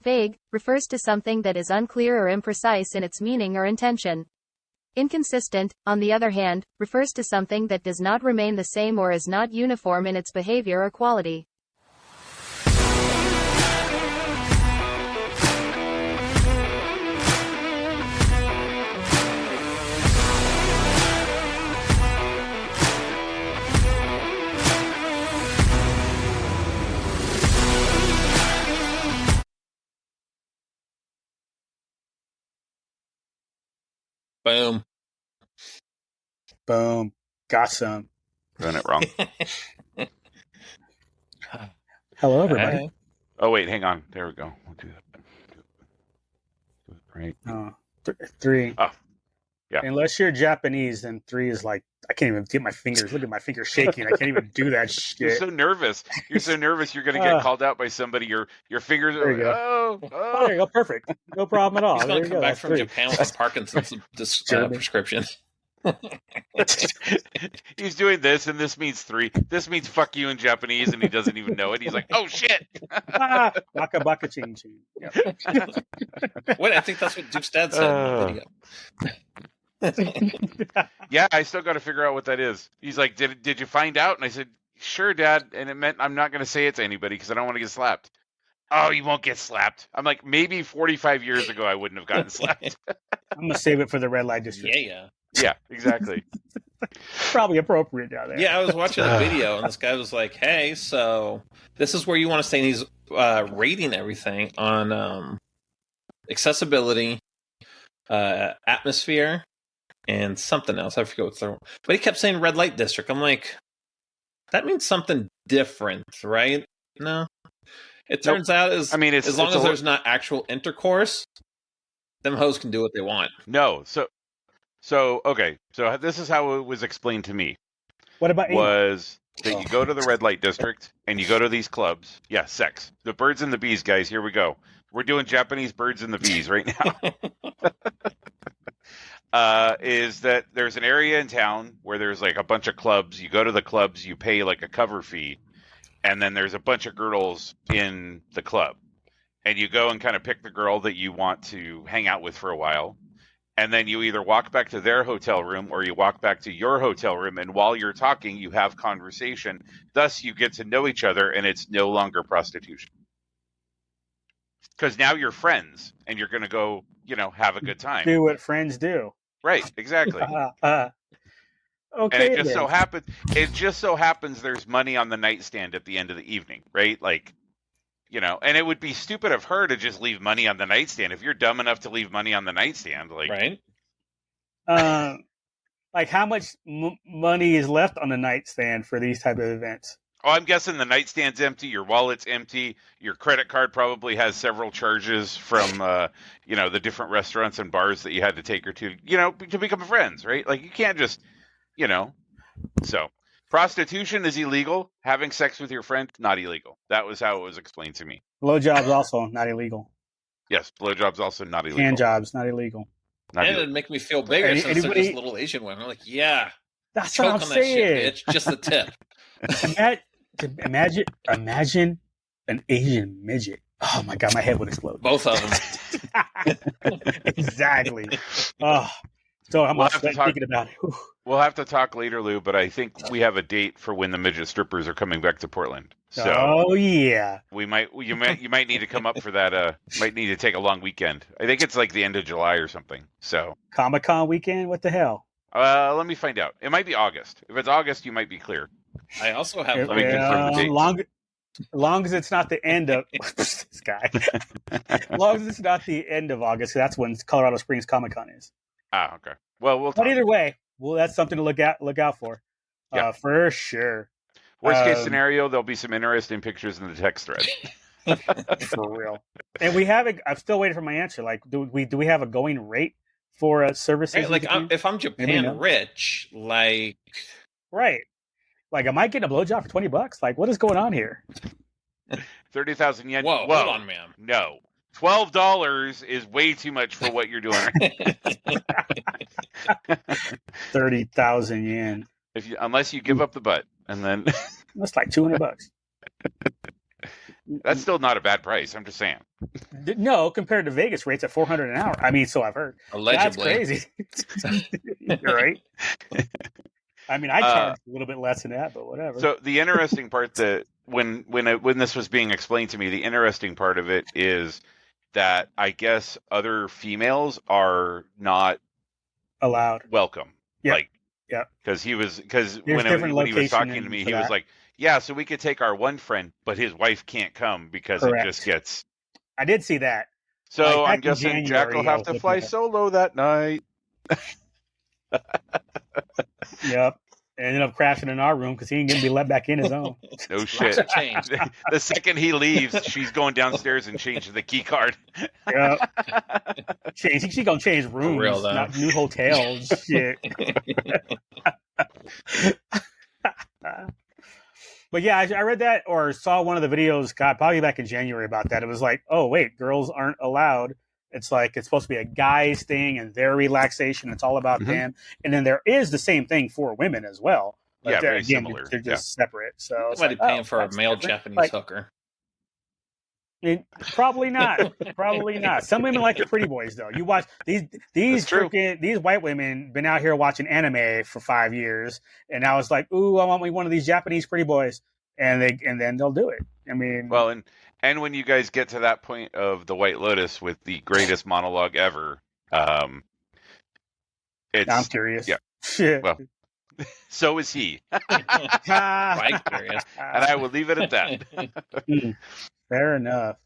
Vague refers to something that is unclear or imprecise in its meaning or intention. Inconsistent, on the other hand, refers to something that does not remain the same or is not uniform in its behavior or quality. Boom. Boom. Got some. Run it wrong. Hello, everybody. Hey. Oh, wait, hang on. There we go. We'll do that. Right. Three. Oh, yeah. Unless you're Japanese, then three is like, I can't even get my fingers. Look at my fingers shaking. I can't even do that shit. You're so nervous. You're so nervous you're going to get called out by somebody. Your fingers are like, Oh, there you go. Perfect. No problem at all. He's going to come back from three. Japan with a Parkinson's prescription. He's doing this, and this means three. This means fuck you in Japanese, and he doesn't even know it. He's like, oh, shit. Baka baka ching ching. Yep. Wait, I think that's what Duke's dad said in the video. Yeah, I still got to figure out what that is. He's like, did you find out? And I said, sure, Dad. And it meant I'm not going to say it to anybody because I don't want to get slapped. Oh, you won't get slapped. I'm like, maybe 45 years ago I wouldn't have gotten slapped. I'm going to save it for the red light district. Yeah. Yeah, exactly. Probably appropriate down there. Yeah, I was watching a video, and this guy was like, hey, so this is where you want to stay. And he's rating everything on accessibility, atmosphere, and something else. I forget what's the. But he kept saying red light district. I'm like, that means something different, right? No. It turns out as long as there's not actual intercourse, them hoes can do what they want. No. So okay. So this is how it was explained to me. What about was that you go to the red light district and you go to these clubs. Yeah, sex. The birds and the bees, guys. Here we go. We're doing Japanese birds and the bees right now. Is that there's an area in town where there's like a bunch of clubs. You go to the clubs, you pay like a cover fee, and then there's a bunch of girls in the club. And you go and kind of pick the girl that you want to hang out with for a while. And then you either walk back to their hotel room or you walk back to your hotel room. And while you're talking, you have conversation. Thus, you get to know each other, and it's no longer prostitution. Because now you're friends, and you're going to go, have a good time. Do what friends do. Right, exactly. Okay. And it just so happens there's money on the nightstand at the end of the evening, right? Like, and it would be stupid of her to just leave money on the nightstand. If you're dumb enough to leave money on the nightstand, like, right? Like how much money is left on the nightstand for these type of events? Oh, I'm guessing the nightstand's empty. Your wallet's empty. Your credit card probably has several charges from, the different restaurants and bars that you had to take her to, to become friends, right? Like you can't just, so. Prostitution is illegal. Having sex with your friend, not illegal. That was how it was explained to me. Blowjobs also not illegal. Yes, blowjobs also not illegal. Hand jobs not illegal. And it'd make me feel bigger since they're just little Asian women. I'm like, yeah, that's what I'm saying. That shit, bitch. Just the tip. Imagine an Asian midget. Oh my god, my head would explode. Both of them. Exactly. Oh, so I'm thinking about it. Whew. We'll have to talk later, Lou, but I think we have a date for when the midget strippers are coming back to Portland. So oh yeah, you might need to come up for that. Might need to take a long weekend. I think it's like the end of July or something. So Comic-Con weekend. What the hell? Let me find out. It might be August. If it's August, you might be clear. I also have. Let me confirm the date. Long as it's not the end of this guy. Long as it's not the end of August, that's when Colorado Springs Comic-Con is. Ah, okay. Well, we'll talk. But either way, that's something to look out for. Yeah. For sure. Worst case scenario, there'll be some interesting pictures in the text thread. For real. And we have I'm still waiting for my answer. Like, do we have a going rate for services? Right, like, if I'm Japan rich, like, right. Like, am I getting a blowjob for $20? Like, what is going on here? 30,000 yen. Whoa, hold on, man. No. $12 is way too much for what you're doing. 30,000 yen. Unless you give up the butt, and then that's like $200. That's still not a bad price. I'm just saying. No, compared to Vegas rates at $400 an hour. I mean, so I've heard. Allegedly. That's crazy. You're right. I mean, I charge a little bit less than that, but whatever. So the interesting part that when this was being explained to me, the interesting part of it is that I guess other females are not allowed, welcome. Yeah. Like, yeah, because when he was talking to me, he was like, "Yeah, so we could take our one friend, but his wife can't come because Correct. it just gets." I did see that. So I'm guessing Jack will have to fly solo that night. Yep. Ended up crashing in our room because he ain't gonna be let back in his own. No shit. The second he leaves, she's going downstairs and changing the key card. Yep. She's gonna change rooms, real, not new hotels. Shit. But yeah, I read that or saw one of the videos, God, probably back in January about that. It was like, oh wait, girls aren't allowed. It's like it's supposed to be a guy's thing and their relaxation. It's all about them. And then there is the same thing for women as well. But very similar. They're just separate. So somebody paying for a male Japanese hooker. Probably not. Probably not. Some women like the pretty boys though. You watch these white women been out here watching anime for 5 years, and now it's like, ooh, I want me one of these Japanese pretty boys, and then they'll do it. I mean, well, and when you guys get to that point of the White Lotus with the greatest monologue ever, I'm curious. Yeah. Shit. Well, so is he. Quite curious. And I will leave it at that. Fair enough.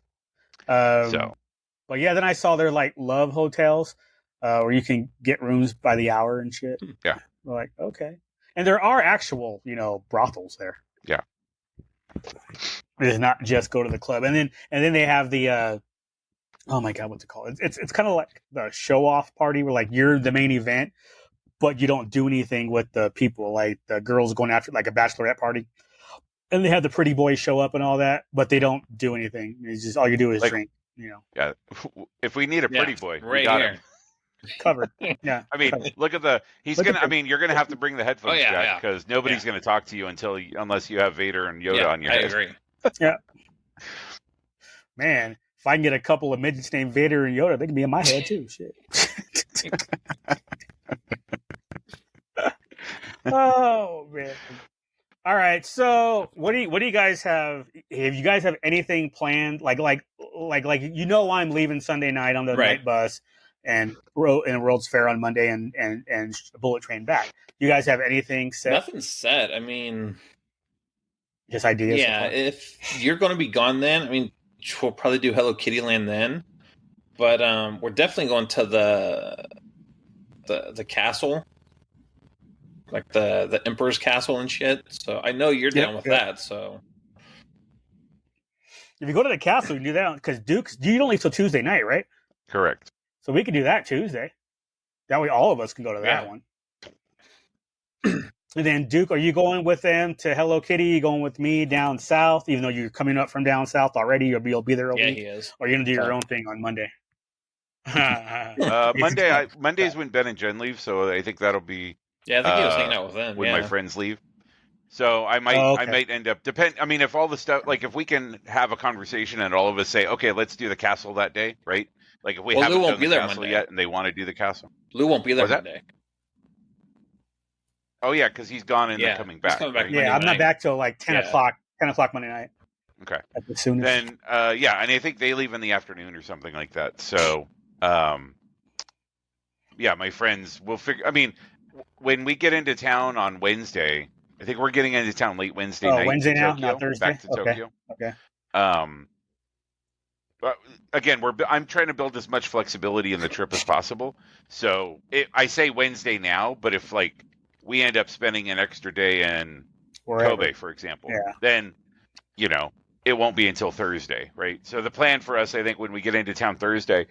But yeah, then I saw their like love hotels where you can get rooms by the hour and shit. Yeah. We're like, okay. And there are actual, brothels there. Yeah. It's not just go to the club. And then they have the oh my God, what's it called? It's kind of like the show off party where like you're the main event, but you don't do anything with the people, like the girls going after like a bachelorette party. And they have the pretty boys show up and all that, but they don't do anything. It's just all you do is drink, Yeah. If we need a pretty boy, right we got here. him. Covered. Yeah. I mean, look at you're going to have to bring the headphones, Jack, because nobody's going to talk to you unless you have Vader and Yoda on your head. I agree. Yeah. Man, if I can get a couple of midgets named Vader and Yoda, they can be in my head too. Shit. Oh man. All right. So, what do you guys have? If you guys have anything planned, like I'm leaving Sunday night on the night bus, and World's Fair on Monday, and Bullet Train back. You guys have anything set? Nothing's set. I mean, just ideas. Yeah, if you're going to be gone then, I mean, we'll probably do Hello Kitty Land then, but we're definitely going to the castle. Like the Emperor's Castle and shit. So I know you're down with that. So if you go to the castle, you can do that because you don't leave till Tuesday night, right? Correct. So we can do that Tuesday. That way, all of us can go to that one. And then Duke, are you going with them to Hello Kitty? You going with me down south? Even though you're coming up from down south already, you'll be there a week. He is. Or you're gonna do your own thing on Monday? Monday's when Ben and Jen leave, so I think that'll be. Yeah, I think he was hanging out with them when my friends leave. So I might end up I mean, if all the stuff, like if we can have a conversation and all of us say, okay, let's do the castle that day, right? Like if we haven't done the castle Monday yet and they want to do the castle, Lou won't be there Monday. Oh yeah, because he's gone and then coming back. Right? Yeah, I'm not back till like 10 o'clock Monday night. Okay. At the soonest. Then and I think they leave in the afternoon or something like that. So my friends will figure. I mean. When we get into town on Wednesday, I think we're getting into town late Wednesday night. Wednesday now, Tokyo, not Thursday. Back to Tokyo. Okay. But again, I'm trying to build as much flexibility in the trip as possible. So I say Wednesday now, but if like we end up spending an extra day in Kobe, for example, then it won't be until Thursday, right? So the plan for us, I think, when we get into town Thursday,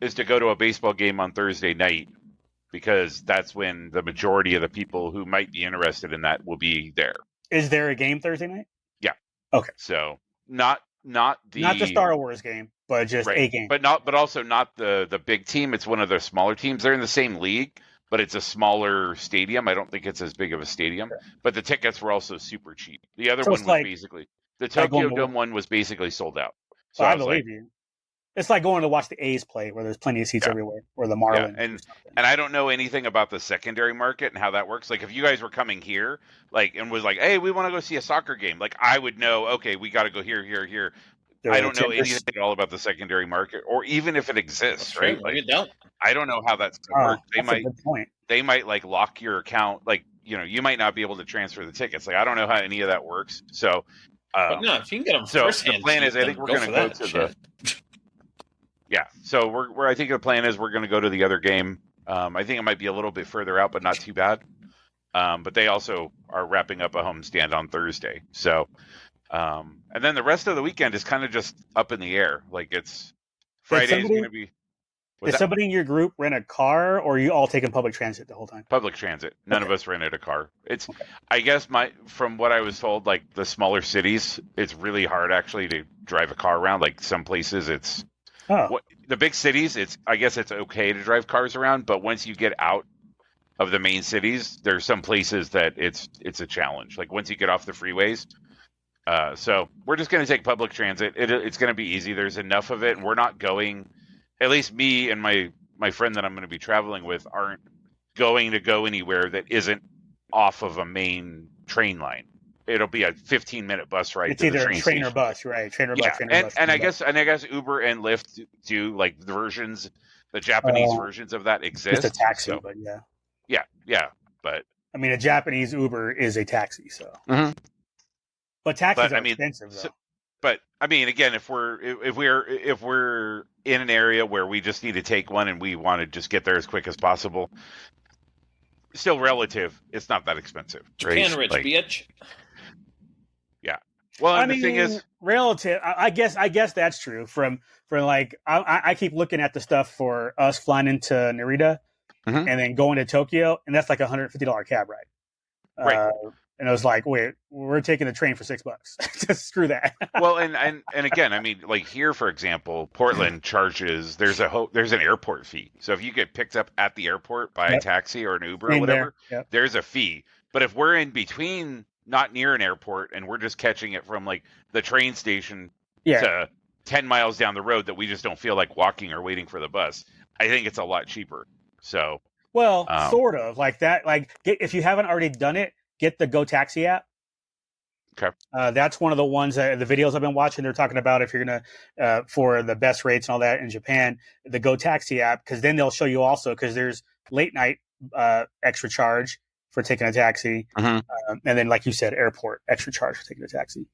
is to go to a baseball game on Thursday night. Because that's when the majority of the people who might be interested in that will be there. Is there a game Thursday night? Yeah. Okay. So not the Star Wars game, but just a game. But also not the big team. It's one of the smaller teams. They're in the same league, but it's a smaller stadium. I don't think it's as big of a stadium. Sure. But the tickets were also super cheap. The other one was basically The Tokyo Dome one was basically sold out. So I believe you. It's like going to watch the A's play, where there's plenty of seats everywhere, or the Marlins. Yeah. And I don't know anything about the secondary market and how that works. Like, if you guys were coming here, like, and was like, hey, we want to go see a soccer game, like, I would know, okay, we got to go here. I don't know anything at all about the secondary market, or even if it exists, right? Like, you don't. I don't know how that's going to work. That's a good point. They might like lock your account, like, you might not be able to transfer the tickets. Like, I don't know how any of that works. So, but no, if you can get them so first, the plan is, I think we're going to go to the. Yeah, so I think the plan is we're going to go to the other game. I think it might be a little bit further out, but not too bad. But they also are wrapping up a homestand on Thursday. So, and then the rest of the weekend is kind of just up in the air. Like, it's Friday's going to be. Did somebody in your group rent a car, or are you all taking public transit the whole time? Public transit. None of us rented a car. It's, I guess from what I was told, like the smaller cities, it's really hard actually to drive a car around. Like some places, it's. The big cities, I guess it's okay to drive cars around, but once you get out of the main cities, there's some places that it's a challenge. Like once you get off the freeways, so we're just going to take public transit. It's going to be easy. There's enough of it, and we're not going. At least me and my friend that I'm going to be traveling with aren't going to go anywhere that isn't off of a main train line. It'll be a 15-minute bus ride. It's to either the train train station. or bus, right? Train or bus. And I guess Uber and Lyft do like the versions, the Japanese versions of that exist. It's a taxi, so, but yeah. But I mean, a Japanese Uber is a taxi, so. Mm-hmm. But taxis are expensive, though. But I mean, again, if we're in an area where we just need to take one and we want to just get there as quick as possible, still relative, it's not that expensive. Japan right? rich, bitch. Yeah. Well, and the thing is, relative. I guess that's true. From like, I keep looking at the stuff for us flying into Narita and then going to Tokyo, and that's like $150 cab ride. Right. And I was like, wait, we're taking the train for $6. Just screw that. Well, and again, I mean, like here, for example, Portland charges. There's an airport fee. So if you get picked up at the airport by a taxi or an Uber or whatever, there's a fee. But if we're in between, not near an airport, and we're just catching it from like the train station to 10 miles down the road that we just don't feel like walking or waiting for the bus, I think it's a lot cheaper. So, well, sort of like that. Like if you haven't already done it, get the Go Taxi app. Okay. That's one of the ones that the videos I've been watching. They're talking about if you're going to, for the best rates and all that in Japan, the Go Taxi app, because then they'll show you also, because there's late night extra charge for taking a taxi. And then, like you said, airport extra charge for taking a taxi.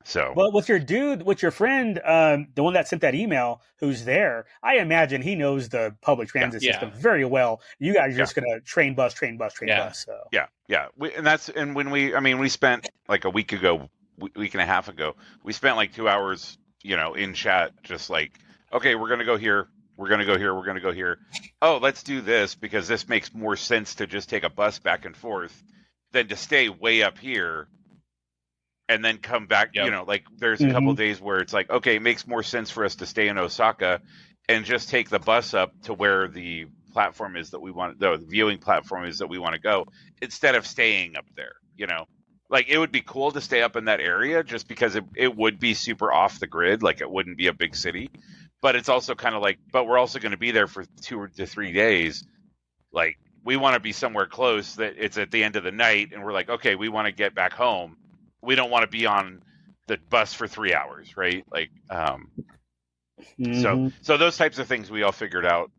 So, but with your friend, the one that sent that email, who's there, I imagine he knows the public transit system very well. You guys are just going to train bus. So we spent like a week and a half ago, we spent like 2 hours, in chat, just like, okay, we're going to go here. We're going to go here. We're going to go here. Oh, let's do this because this makes more sense to just take a bus back and forth than to stay way up here and then come back. Like there's a couple of days where it's like, okay, it makes more sense for us to stay in Osaka and just take the bus up to where the platform is that we want, the viewing platform is that we want to go, instead of staying up there. Like it would be cool to stay up in that area just because it would be super off the grid. Like it wouldn't be a big city. But it's also kind of like, but we're also going to be there for 2 to 3 days. Like we want to be somewhere close that it's at the end of the night. And we're like, okay, we want to get back home. We don't want to be on the bus for 3 hours. Right. Like, so those types of things we all figured out.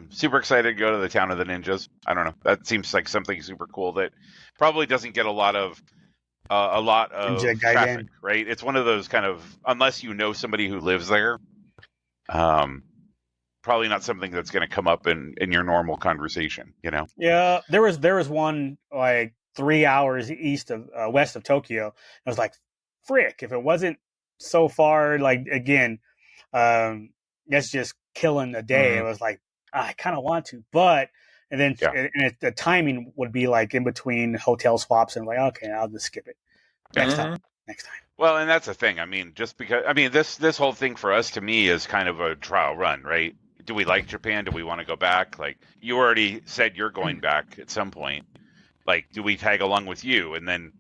Super excited to go to the Town of the Ninjas. I don't know. That seems like something super cool that probably doesn't get a lot of traffic, right? It's one of those kind of, unless you know somebody who lives there, probably not something that's going to come up in your normal conversation, Yeah, there was one like 3 hours west of Tokyo. I was like, frick, if it wasn't so far, like again, that's just killing a day. I was like, I kind of want to, but and then the timing would be like in between hotel swaps, and I'm like, okay, I'll just skip it next time. Well, and that's the thing. I mean, just because this whole thing for us, to me, is kind of a trial run, right? Do we like Japan? Do we want to go back? Like you already said, you're going back at some point. Like, do we tag along with you? And then,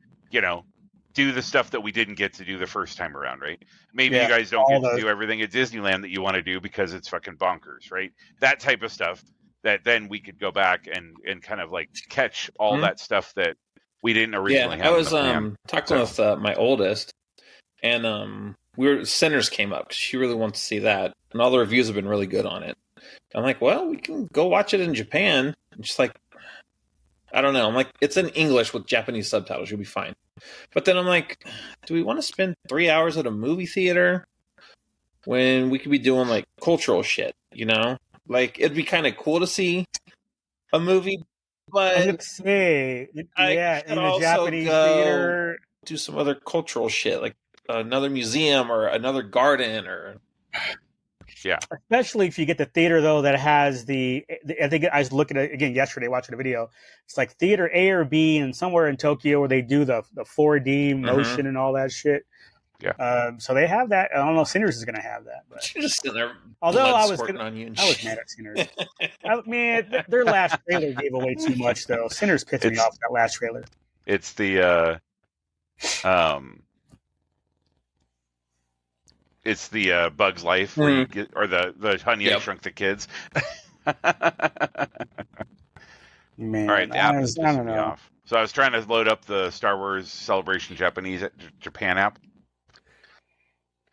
do the stuff that we didn't get to do the first time around, right? Maybe you guys don't get to do everything at Disneyland that you want to do because it's fucking bonkers, right? That type of stuff that then we could go back and kind of like catch all that stuff that we didn't originally have. I was talking with my oldest, and Sinners came up because she really wants to see that, and all the reviews have been really good on it. I'm like, well, we can go watch it in Japan. And she's like, I don't know. I'm like, it's in English with Japanese subtitles. You'll be fine. But then I'm like, do we want to spend 3 hours at a movie theater when we could be doing like cultural shit, you know? Like, it'd be kind of cool to see a movie, but I would say, in the Japanese theater, do some other cultural shit, like another museum or another garden or... Yeah. Especially if you get the theater, though, that has I think I was looking at it again yesterday, watching a video. It's like theater A or B, and somewhere in Tokyo where they do the 4D motion and all that shit. Yeah. So they have that. I don't know. Sinners is going to have that. But you're just sitting there. Although I was mad at Sinners. Man, their last trailer gave away too much, though. Sinners pissed me off, that last trailer. It's the It's the Bug's Life, where you get, or the Honey, I Shrunk the Kids. Man, all right, the app is pissing me off. So I was trying to load up the Star Wars Celebration Japan app.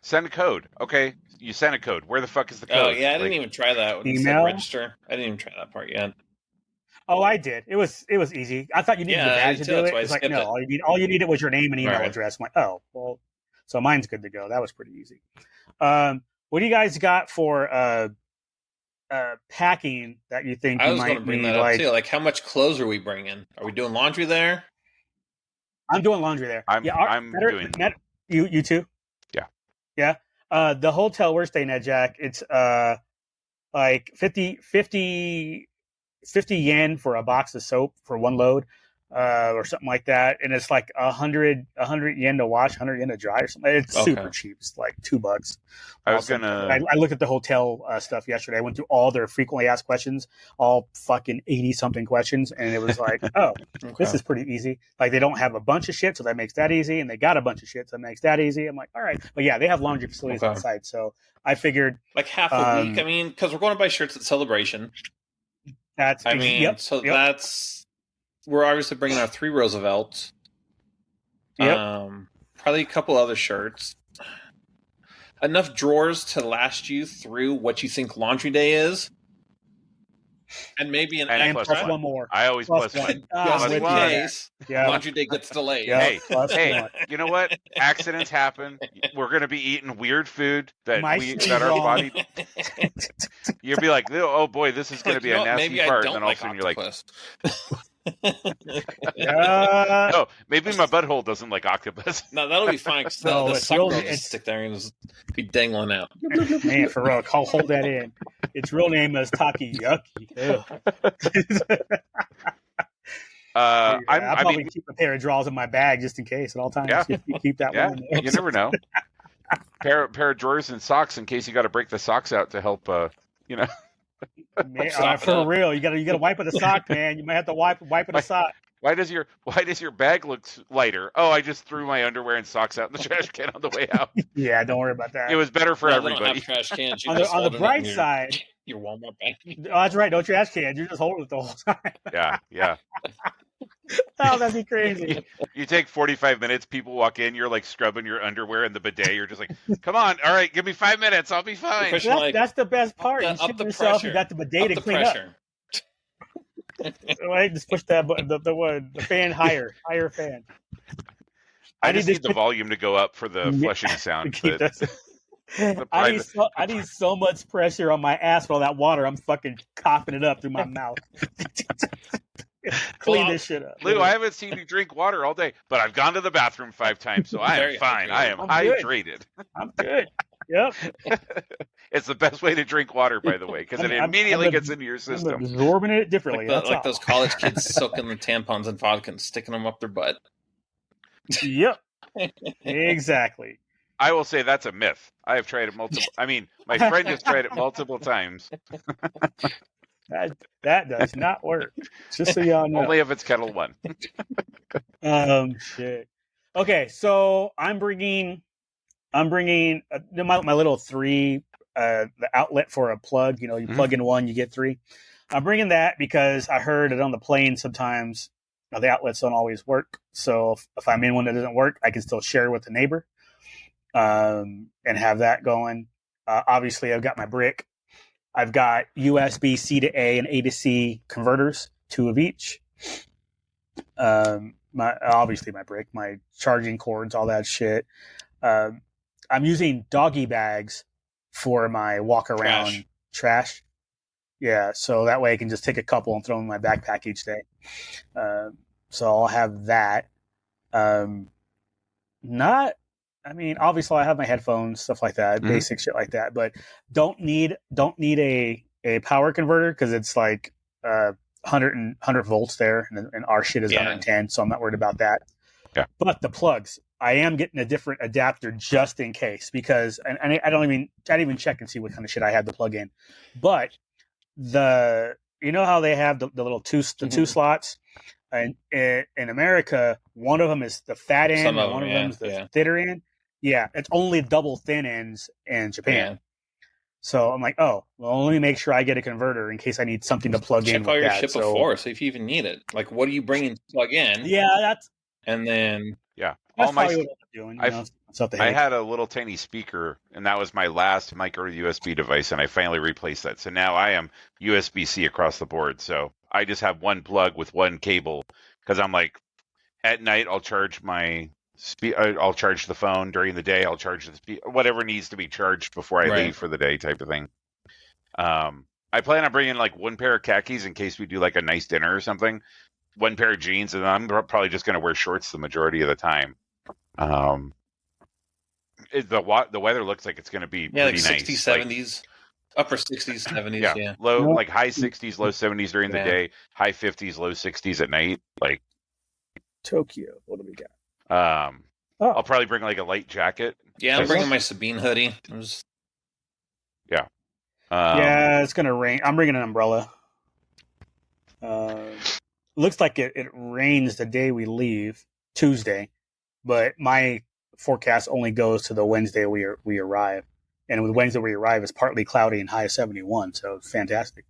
Send a code. Okay, you sent a code. Where the fuck is the code? Oh yeah, I didn't even try that. When email? Register. I didn't even try that part yet. Oh, I did. It was easy. I thought you needed the badge to do it. It's like, no, all you needed was your name and email address. I'm like, oh, well, so mine's good to go. That was pretty easy. What do you guys got for packing that you think I you was might going to bring need? that up too. Like, how much clothes are we bringing? Are we doing laundry there? I'm doing laundry there. I'm doing. You too? Yeah. The hotel we're staying at, Jack, it's like 50 yen for a box of soap for one load, or something like that, and it's like 100 yen to wash, 100 yen to dry, or something. It's super cheap. It's like $2. I looked at the hotel stuff yesterday. I went through all their frequently asked questions, all fucking 80 something questions, and it was like, this is pretty easy. Like, they don't have a bunch of shit, so that makes that easy, and they got a bunch of shit, so that makes that easy. I'm like, all right, but yeah, they have laundry facilities on site, so I figured like half a week. I mean, because we're going to buy shirts at Celebration. That's we're obviously bringing our 3 Roosevelts. Probably a couple other shirts. Enough drawers to last you through what you think laundry day is. And maybe an extra. Plus one more. I always plus one. Just in case laundry day gets delayed. Hey, you know what? Accidents happen. We're going to be eating weird food that our body... You'll be like, oh boy, this is going to be a nasty fart. And then all of a sudden you're like... No, maybe my butthole doesn't like octopus. No, that'll be fine. The sucker will just stick there and just be dangling out. Man, for real, I'll hold that in. Its real name is Takiyaki. I'll probably keep a pair of drawers in my bag just in case at all times. Yeah. You keep that one in there. You never know. pair of drawers and socks in case you got to break the socks out to help. Man, for real, you gotta wipe with a sock, man. You might have to wipe with a sock. Why does your bag look lighter? Oh, I just threw my underwear and socks out in the trash can on the way out. Yeah, don't worry about that. It was better for everybody. Don't have trash cans. On the bright side, your Walmart bag. Oh, that's right. No trash cans. You're just holding it the whole time. Yeah. Oh, that'd be crazy. You take 45 minutes, people walk in, you're like scrubbing your underwear in the bidet. You're just like, come on, all right, give me 5 minutes, I'll be fine. That's the best part. You ship yourself, you got the bidet to clean up. Right, just push the fan higher fan. I just need the volume to go up for the flushing sound. I need so much pressure on my ass for all that water. I'm fucking coughing it up through my mouth. Clean this shit up. Lou, I haven't seen you drink water all day, but I've gone to the bathroom 5 times, so I am fine. I am hydrated. I'm good. Yep. It's the best way to drink water, by the way, because it immediately gets into your system. I'm absorbing it differently. Like those college kids soaking the tampons and vodka and sticking them up their butt. Yep. Exactly. I will say that's a myth. I have tried it multiple. I mean, my friend has tried it multiple times. That does not work. Just so y'all know. Only if it's Kettle One. Shit. Okay, so I'm bringing my little 3, the outlet for a plug. You know, you plug in one, you get 3. I'm bringing that because I heard that on the plane sometimes the outlets don't always work. So if I'm in one that doesn't work, I can still share with the neighbor and have that going. Obviously, I've got my brick. I've got USB C to A and A to C converters, 2 of each. My brick, my charging cords, all that shit. I'm using doggy bags for my walk around trash. Yeah, so that way I can just take a couple and throw them in my backpack each day. So I'll have that. Obviously I have my headphones, stuff like that, basic shit like that, but don't need a power converter because it's like 100 volts there, and our shit is 110, so I'm not worried about that. Yeah. But the plugs, I am getting a different adapter just in case, because I didn't even check and see what kind of shit I had to plug in. But you know how they have the little two slots, and in America, one of them is the fat end, and one of them is the thinner end. Yeah, it's only double thin ends in Japan. Yeah. So I'm like, oh, well, let me make sure I get a converter in case I need something to plug in. Check all your shit before, see if you even need it. Like, what are you bringing to plug in? Yeah, and then that's probably what I'm doing. I had a little tiny speaker, and that was my last micro USB device, and I finally replaced that. So now I am USB-C across the board. So I just have one plug with one cable, because I'm like, at night I'll charge I'll charge the phone. During the day I'll charge whatever needs to be charged before I leave for the day, type of thing. I plan on bringing like one pair of khakis in case we do like a nice dinner or something, one pair of jeans, and I'm probably just going to wear shorts the majority of the time. The weather looks like it's going to be pretty like 60s, nice. 70s, upper 60s, 70s. Yeah. Like high 60s, low 70s during the day, high 50s, low 60s at night. Like Tokyo. What do we got? I'll probably bring like a light jacket. Yeah, I'm bringing my Sabine hoodie. It's gonna rain. I'm bringing an umbrella. Looks like it rains the day we leave, Tuesday, but my forecast only goes to the Wednesday we arrive, and with Wednesday we arrive is partly cloudy and high of 71, so it's fantastic.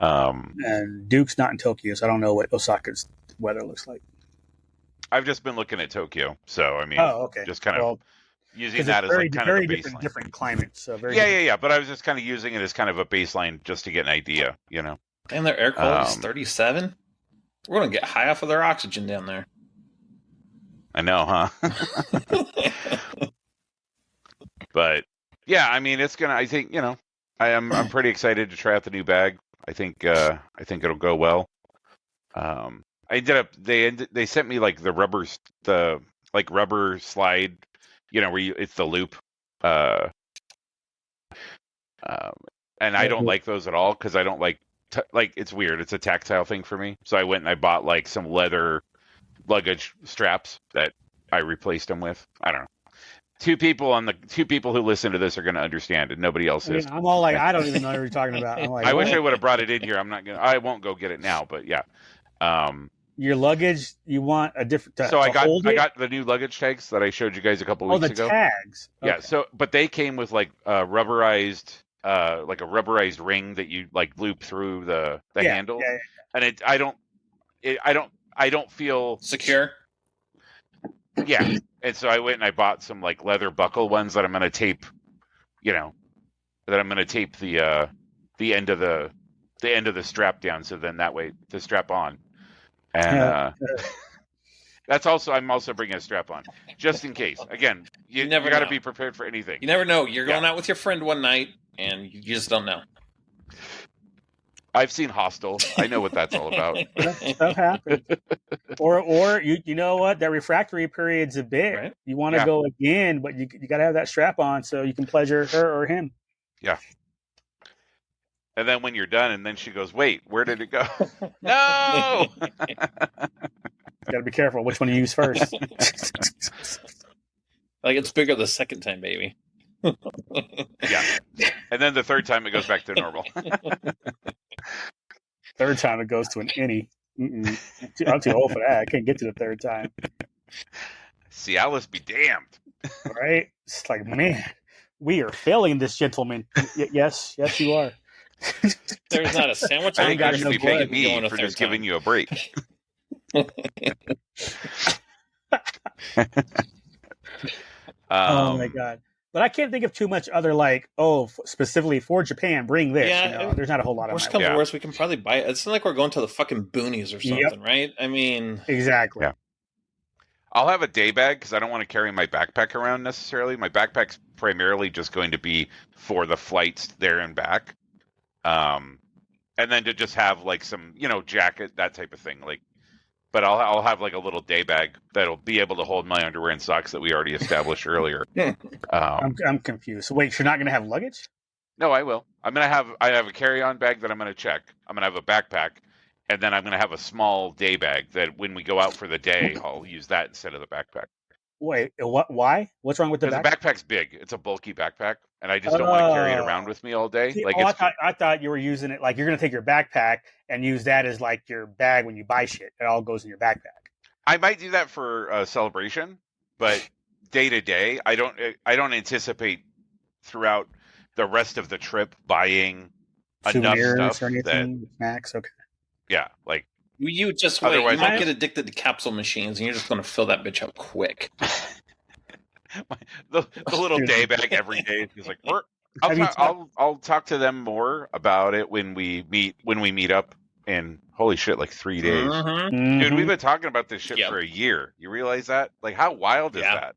And Duke's not in Tokyo, so I don't know what Osaka's weather looks like. I've just been looking at Tokyo, so I mean, just kind of using that as like kind of a baseline. Different climate, so yeah. But I was just kind of using it as kind of a baseline just to get an idea, you know. And their air quality is 37. We're gonna get high off of their oxygen down there. I know, huh? But yeah, I mean, it's gonna. I think I'm pretty excited to try out the new bag. I think it'll go well. They sent me like the rubber slide, where it's the loop. And I don't like those at all because I don't like it's weird. It's a tactile thing for me. So I went and I bought like some leather luggage straps that I replaced them with. I don't know. Two people who listen to this are going to understand, and nobody else is. I'm all like, I don't even know what you're talking about. I'm like, I wish I would have brought it in here. I won't go get it now, but yeah. Your luggage, you want a different. So I got the new luggage tags that I showed you guys a couple weeks ago. Oh, the tags. Okay. Yeah. But they came with like rubberized, like a rubberized ring that you like loop through the handle, and I don't feel secure. Yeah, and so I went and I bought some like leather buckle ones that I'm going to tape, that I'm going to tape the end of the strap down, so then that way to strap on. And I'm also bringing a strap on just in case. Again, you never got to be prepared for anything. You never know. You're going out with your friend one night and you just don't know. I've seen Hostel. I know what that's all about. Stuff happens. Or you know what? That refractory period's a bit. Right? You want to go again, but you got to have that strap on so you can pleasure her or him. Yeah. And then when you're done, and then she goes, "Wait, where did it go?" No. Got to be careful which one you use first. Like it's bigger the second time, baby. Yeah. And then the third time it goes back to normal. Third time it goes to an innie. I'm too old for that. I can't get to the third time. Cialis be damned. Right? It's like, man, we are failing this gentleman. Yes, you are. There's not a sandwich. I think you should be paying me for just giving you a break. Oh my god! But I can't think of too much other specifically for Japan. Bring this. Yeah, there's not a whole lot of. Worst comes to worst, we can probably buy it. It's not like we're going to the fucking boonies or something, right? I mean, exactly. Yeah. I'll have a day bag because I don't want to carry my backpack around necessarily. My backpack's primarily just going to be for the flights there and back, and then to just have like some, jacket, that type of thing. But I'll have like a little day bag that'll be able to hold my underwear and socks that we already established earlier. I'm confused. Wait, you're not going to have luggage? No, I will. I have a carry-on bag that I'm going to check. I'm going to have a backpack, and then I'm going to have a small day bag that when we go out for the day, I'll use that instead of the backpack. Wait, what? Why? What's wrong with the backpack? The backpack's big. It's a bulky backpack, and I just don't want to carry it around with me all day. See, I thought you were using it like you're going to take your backpack and use that as like your bag when you buy shit. It all goes in your backpack. I might do that for a celebration, but day to day, I don't anticipate throughout the rest of the trip buying souvenirs enough stuff or anything. Snacks, okay. Yeah, like. You just wait. You might get addicted to capsule machines, and you're just going to fill that bitch up quick. the little day bag every day is like, I'll talk to them more about it when we meet up in holy shit, like 3 days. Mm-hmm. Dude, we've been talking about this shit for a year. You realize that? Like, how wild is that?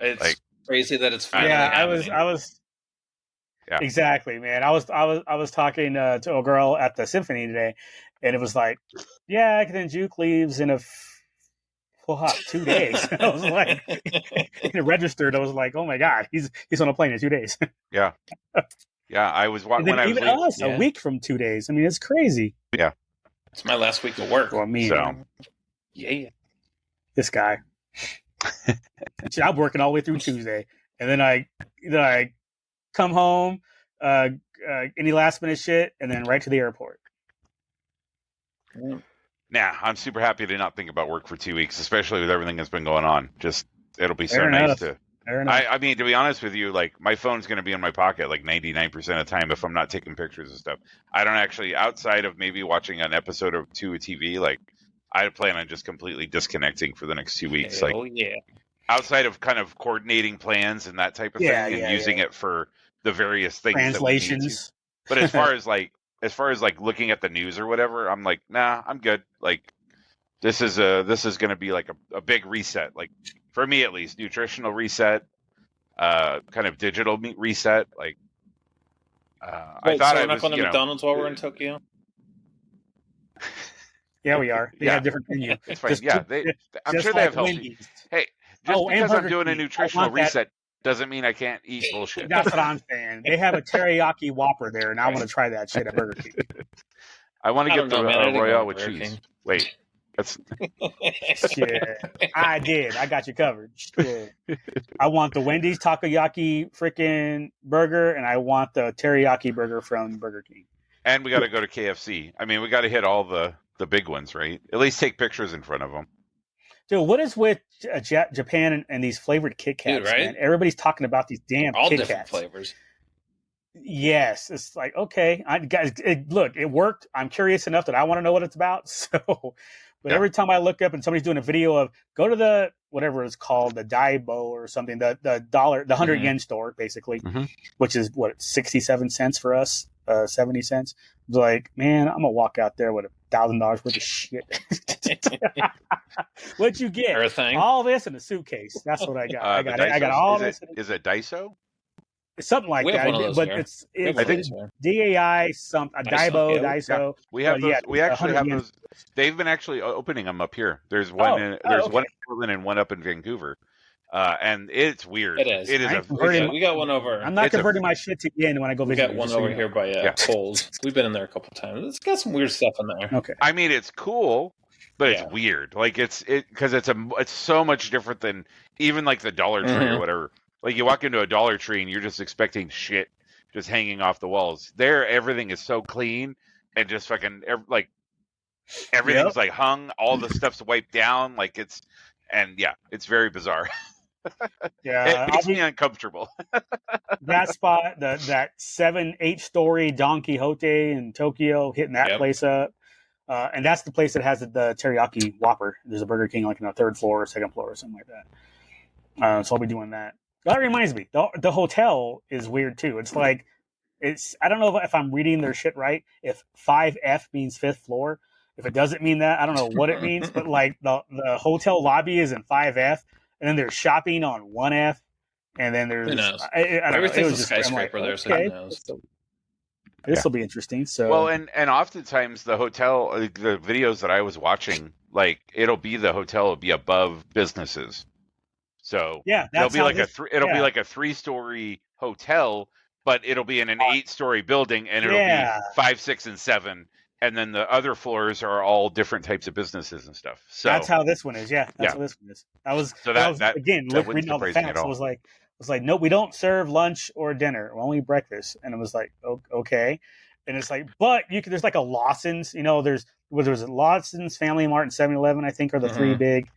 It's crazy that it's finally happening. I was. Yeah. Exactly, man. I was talking to a girl at the symphony today, and it was like, yeah, then Juke leaves in 2 days. I was like, it registered. I was like, oh my god, he's on a plane in 2 days. Yeah, yeah. I was when I was even us a week from 2 days. I mean, it's crazy. Yeah, it's my last week of work. Well, me, yeah. This guy. I'm working all the way through Tuesday, and then I come home, any last minute shit, and then right to the airport. Nah, I'm super happy to not think about work for 2 weeks, especially with everything that's been going on. Just it'll be so nice to. I mean, to be honest with you, like my phone's going to be in my pocket like 99% of the time if I'm not taking pictures and stuff. I don't actually, outside of maybe watching an episode or two of TV, like I plan on just completely disconnecting for the next 2 weeks. Outside of kind of coordinating plans and that type of thing, and using it for the various things, translations. But as far as looking at the news or whatever, I'm like, nah, I'm good. Like this is going to be like a big reset. Like for me at least, nutritional reset, kind of digital reset. Like I thought we're not going to McDonald's while we're in Tokyo. Yeah, we are. They have different menus. It's fine. I'm sure they have healthy. Hey, just because I'm doing a nutritional reset doesn't mean I can't eat bullshit. That's what I'm saying. They have a teriyaki Whopper there, and I want to try that shit at Burger King. I want to get the Royale with cheese. Wait, that's shit. I did. I got you covered. Shit. I want the Wendy's takoyaki freaking burger, and I want the teriyaki burger from Burger King. And we got to go to KFC. I mean, we got to hit all the big ones, right? At least take pictures in front of them. Dude, what is with Japan and these flavored Kit Kats, right? Man? Everybody's talking about these damn all Kit different Kats. Flavors. Yes, it's like, okay, guys, look, it worked. I'm curious enough that I want to know what it's about. So, but every time I look up and somebody's doing a video of go to the whatever it's called, the Daibo or something, the $100 yen store, basically, which is what 67 cents for us, 70 cents. It's like, man, I'm gonna walk out there with $1,000 worth of shit. What'd you get? Everything. All this in a suitcase. That's what I got. I got all this. Is it Daiso? It's something like that, but it's I think DAI Daiso. We have those. We actually have those. They've been actually opening them up here. There's one. One in Portland and one up in Vancouver. And it's weird. It is. We got one over. I'm not converting my shit to yen when I go visit. We got one over here by Coles. We've been in there a couple times. It's got some weird stuff in there. Okay. I mean, it's cool, but it's weird. Like because it's so much different than even like the Dollar Tree or whatever. Like you walk into a Dollar Tree and you're just expecting shit just hanging off the walls. There, everything is so clean and just fucking like everything's like hung. All the stuff's wiped down. Like And yeah, it's very bizarre. Yeah, it makes me uncomfortable. That spot, that 7-8 story Don Quixote in Tokyo, hitting that place up. And that's the place that has the teriyaki Whopper. There's a Burger King like on the 3rd floor or 2nd floor or something like that. So I'll be doing that. That reminds me, the hotel is weird too. It's like, I don't know if I'm reading their shit right. If 5F means 5th floor, if it doesn't mean that, I don't know what it means. But like the hotel lobby is in 5F, and then there's shopping on 1F, and then there's everything's a skyscraper there, so who knows? This will be interesting. So well, and oftentimes the hotel, the videos that I was watching, like it'll be the hotel will be above businesses. So it'll be like be like a 3-story hotel, but it'll be in an 8-story building, and it'll be 5, 6, and 7, and then the other floors are all different types of businesses and stuff. So that's how this one is. Yeah, that's how this one is. Reading all the facts. I was like, no, we don't serve lunch or dinner, only breakfast. And it was like, okay. And it's like, but there's like a Lawson's. There's Lawson's, Family Mart, and 7-Eleven. I think are the 3 big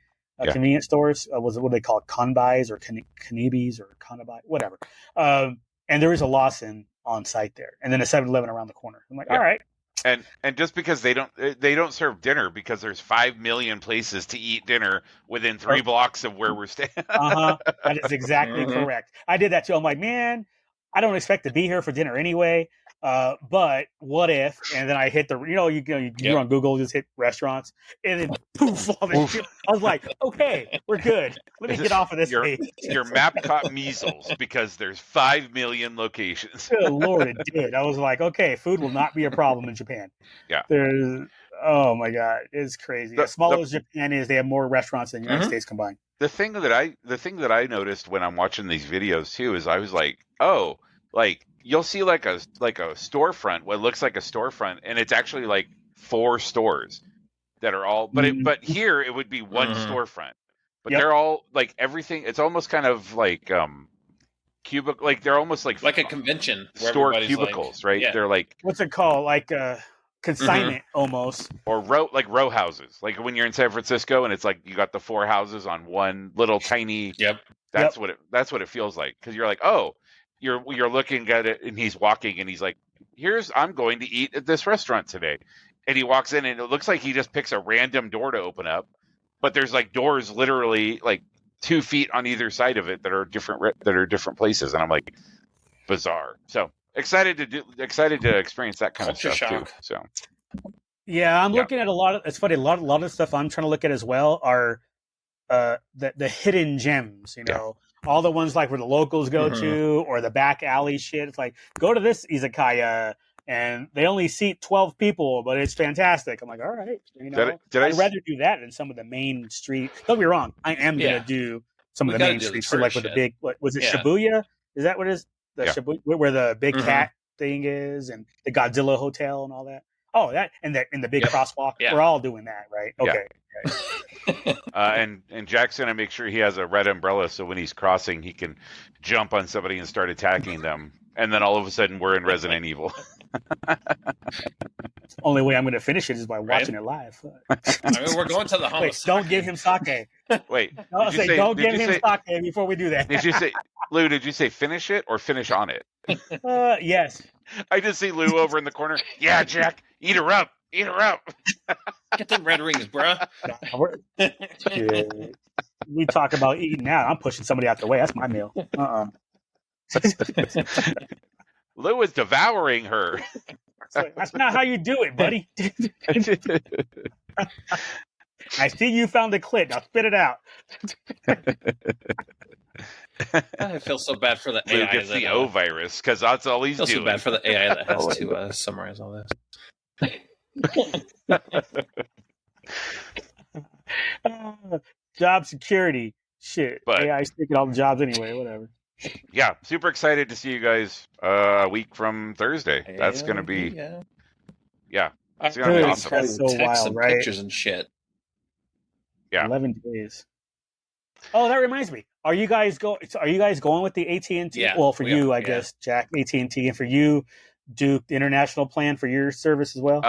convenience stores. Was what they call it, Kanbais or Kanibis or Kanabai, whatever. And there is a Lawson on site there, and then a 7-Eleven around the corner. I'm like, all right. And just because they don't serve dinner, because there's 5 million places to eat dinner within 3 blocks of where we're staying. That is exactly correct. I did that too. I'm like, man, I don't expect to be here for dinner anyway. But what if? And then I hit you're on Google, just hit restaurants, and then poof, all this shit. I was like, okay, we're good. Let me get off of this page. Your map caught measles because there's 5 million locations. Good Lord, it did. I was like, okay, food will not be a problem in Japan. Yeah. Oh my God, it's crazy. As small as Japan is, they have more restaurants than the United States combined. The thing that I noticed when I'm watching these videos too is I was like, oh, like you'll see like a storefront, what looks like a storefront, and it's actually like 4 stores that are all. But here it would be one storefront, but they're all like everything. It's almost kind of like cubicle, like they're almost like a convention store cubicles, right? Yeah. They're like, what's it called? Like consignment almost, or row houses. Like when you're in San Francisco and it's like you got the 4 houses on one little tiny. That's what it feels like, because you're like, oh. You're looking at it, and he's walking, and he's like, I'm going to eat at this restaurant today. And he walks in, and it looks like he just picks a random door to open up. But there's like doors literally like 2 feet on either side of it that are different places. And I'm like, bizarre. So excited to experience that kind of stuff too. So yeah, I'm looking at a lot of, it's funny, a lot of stuff I'm trying to look at as well are the hidden gems, all the ones like where the locals go to, or the back alley shit. It's like, go to this izakaya and they only seat 12 people, but it's fantastic. I'm like, all right, I'd rather do that than some of the main street. Don't be wrong, I am gonna do some of the main streets, so like with the big, what was it, Shibuya? Is that what it is? The Shibuya, where the big cat thing is, and the Godzilla hotel and all that. Oh, that and the big crosswalk. We're all doing that, right? Okay. And Jack's gonna make sure he has a red umbrella, so when he's crossing, he can jump on somebody and start attacking them. And then all of a sudden, we're in Resident Evil. Only way I'm going to finish it is by watching it live. We're going to the homicide. Wait, don't give him sake. Wait, don't give him sake before we do that. Did you say, Lou? Did you say finish it or finish on it? Yes. I just see Lou over in the corner. Yeah, Jack, eat her up. Eat her up. Get them red rings, bro. We talk about eating out. I'm pushing somebody out the way. That's my meal. Lou is devouring her. That's not how you do it, buddy. I see you found the clit. Now spit it out. I feel so bad for the AI. Lou gets the O virus because that's all he's doing. I feel so bad for the AI that has to summarize all this. Job security. Shit. But AI's taking all the jobs anyway, whatever. Yeah, super excited to see you guys a week from Thursday. That's going to be it's going to be awesome. That's so wild, right? Pictures and shit. Yeah. 11 days. Oh, that reminds me. Are you guys going with the AT&T? Yeah, well, for you, I guess, Jack, AT&T, and for you, Duke, the international plan for your service as well?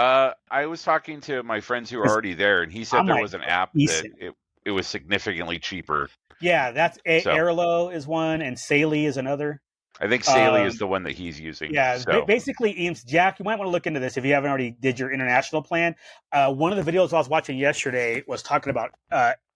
I was talking to my friends who are already there, and he said there was an app that it was significantly cheaper. Yeah, that's Airalo is one, and Saily is another. I think Saily is the one that he's using. Yeah, basically, Jack, you might want to look into this if you haven't already did your international plan. One of the videos I was watching yesterday was talking about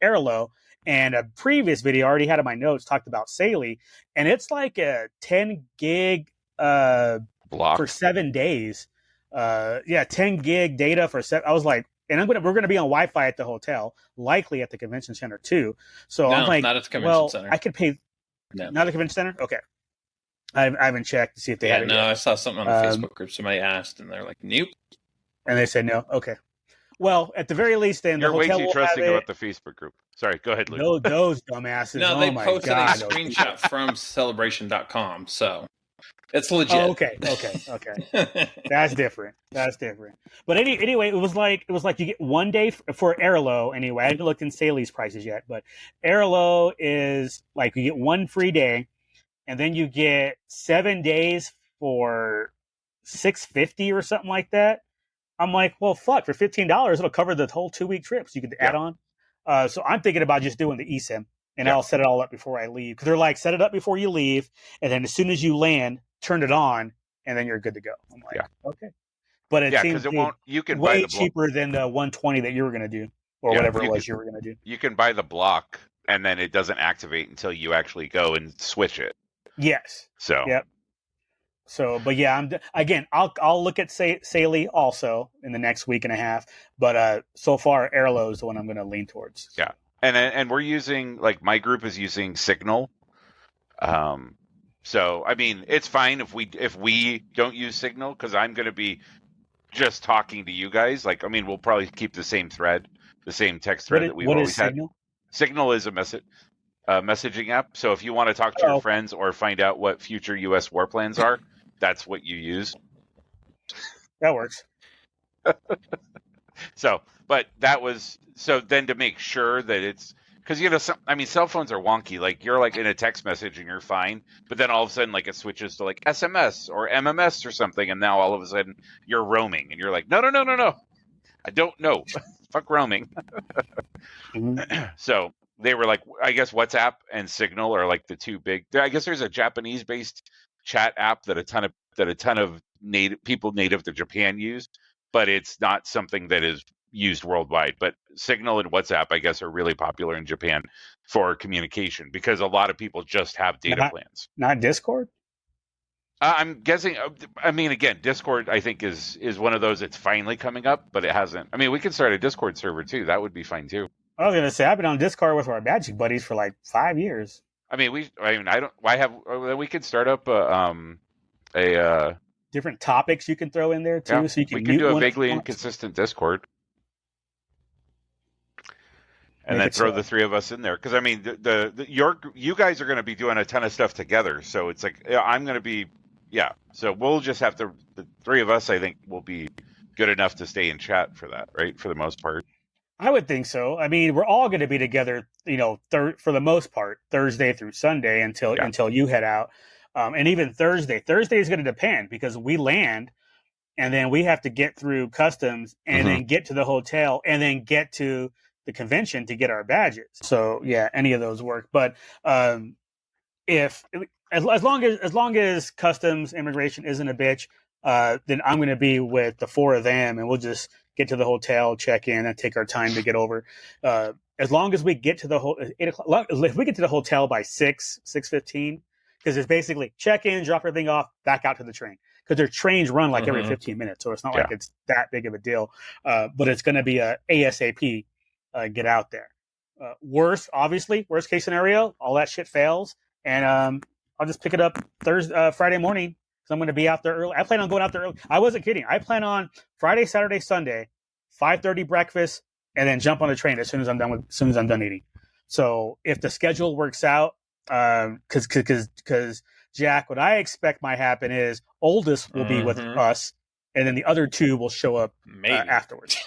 Airalo, and a previous video I already had in my notes talked about Saily, and it's like a 10 gig block for 7 days. 10 gig data for 7. I was like, and we're going to be on Wi-Fi at the hotel, likely at the convention center too. So I'm like, not at the convention center. I could pay. No. Not at the convention center. Okay. I haven't checked to see if they had it yet. I saw something on the Facebook group. Somebody asked, and they're like, "Nope," and they said no. Okay, well, at the very least, then you're the hotel way too trusting about the Facebook group. Sorry, go ahead, Luke. No, those dumbasses. No, they posted a screenshot from celebration.com, so it's legit. Oh, okay. That's different. But anyway, it was like you get 1 day for Airalo. Anyway, I haven't looked in Saily's prices yet, but Airalo is like you get 1 free day. And then you get 7 days for $650 or something like that. I'm like, well, fuck, for $15, it'll cover the whole 2-week trip. So you could add on. So I'm thinking about just doing the eSIM, and I'll set it all up before I leave. Because they're like, set it up before you leave, and then as soon as you land, turn it on, and then you're good to go. I'm like, okay. But it seems you can way buy cheaper than the $120 that you were going to do, or whatever it was you were going to do. You can buy the block, and then it doesn't activate until you actually go and switch it. Yes. So. Yep. So, but yeah, I'll look at Saily also in the next week and a half. But so far, Airalo is the one I'm going to lean towards. Yeah, and we're using, like, my group is using Signal. So I mean, it's fine if we don't use Signal, because I'm going to be just talking to you guys. Like, I mean, we'll probably keep the same thread, the same text thread that we've always had. Signal? Signal is a messaging app. So if you want to talk to your friends or find out what future U.S. war plans are, that's what you use. That works. So then to make sure that it's, because, you know, cell phones are wonky. Like, you're like in a text message and you're fine, but then all of a sudden, like, it switches to like SMS or MMS or something, and now all of a sudden you're roaming, and you're like, no, I don't know. Fuck roaming. So they were like, I guess WhatsApp and Signal are like the two big. I guess there's a Japanese-based chat app that a ton of people native to Japan use, but it's not something that is used worldwide. But Signal and WhatsApp, I guess, are really popular in Japan for communication, because a lot of people just have data plans. Not Discord? I'm guessing. I mean, again, Discord, I think, is one of those that's finally coming up, but it hasn't. I mean, we could start a Discord server too. That would be fine too. I was gonna say, I've been on Discord with our Magic buddies for like 5 years. I mean, we could start up a different topics you can throw in there too. Yeah, so you can we can do a vaguely inconsistent Discord, and then throw the three of us in there. Because I mean, you guys are going to be doing a ton of stuff together, so it's like, I'm going to be, So we'll just have to. The three of us, I think, will be good enough to stay in chat for that, right? For the most part. I would think so. I mean, we're all going to be together, you know, for the most part, Thursday through Sunday until you head out. And even Thursday is going to depend, because we land and then we have to get through customs and then get to the hotel and then get to the convention to get our badges. So yeah, any of those work. But as long as customs immigration isn't a bitch, then I'm going to be with the four of them, and we'll just get to the hotel, check in, and take our time to get over. As long as we get to the 8 o'clock, if we get to the hotel by 6:15, because it's basically check in, drop everything off, back out to the train. Because their trains run like every 15 minutes, so it's not like it's that big of a deal. But it's going to be a ASAP get out there. Worst case scenario, all that shit fails, and I'll just pick it up Friday morning. I'm going to be out there early. I plan on going out there early. I wasn't kidding. I plan on Friday, Saturday, Sunday, 5:30 breakfast, and then jump on the train as soon as I'm done eating. So if the schedule works out, because Jack, what I expect might happen is oldest will be with us, and then the other two will show up afterwards.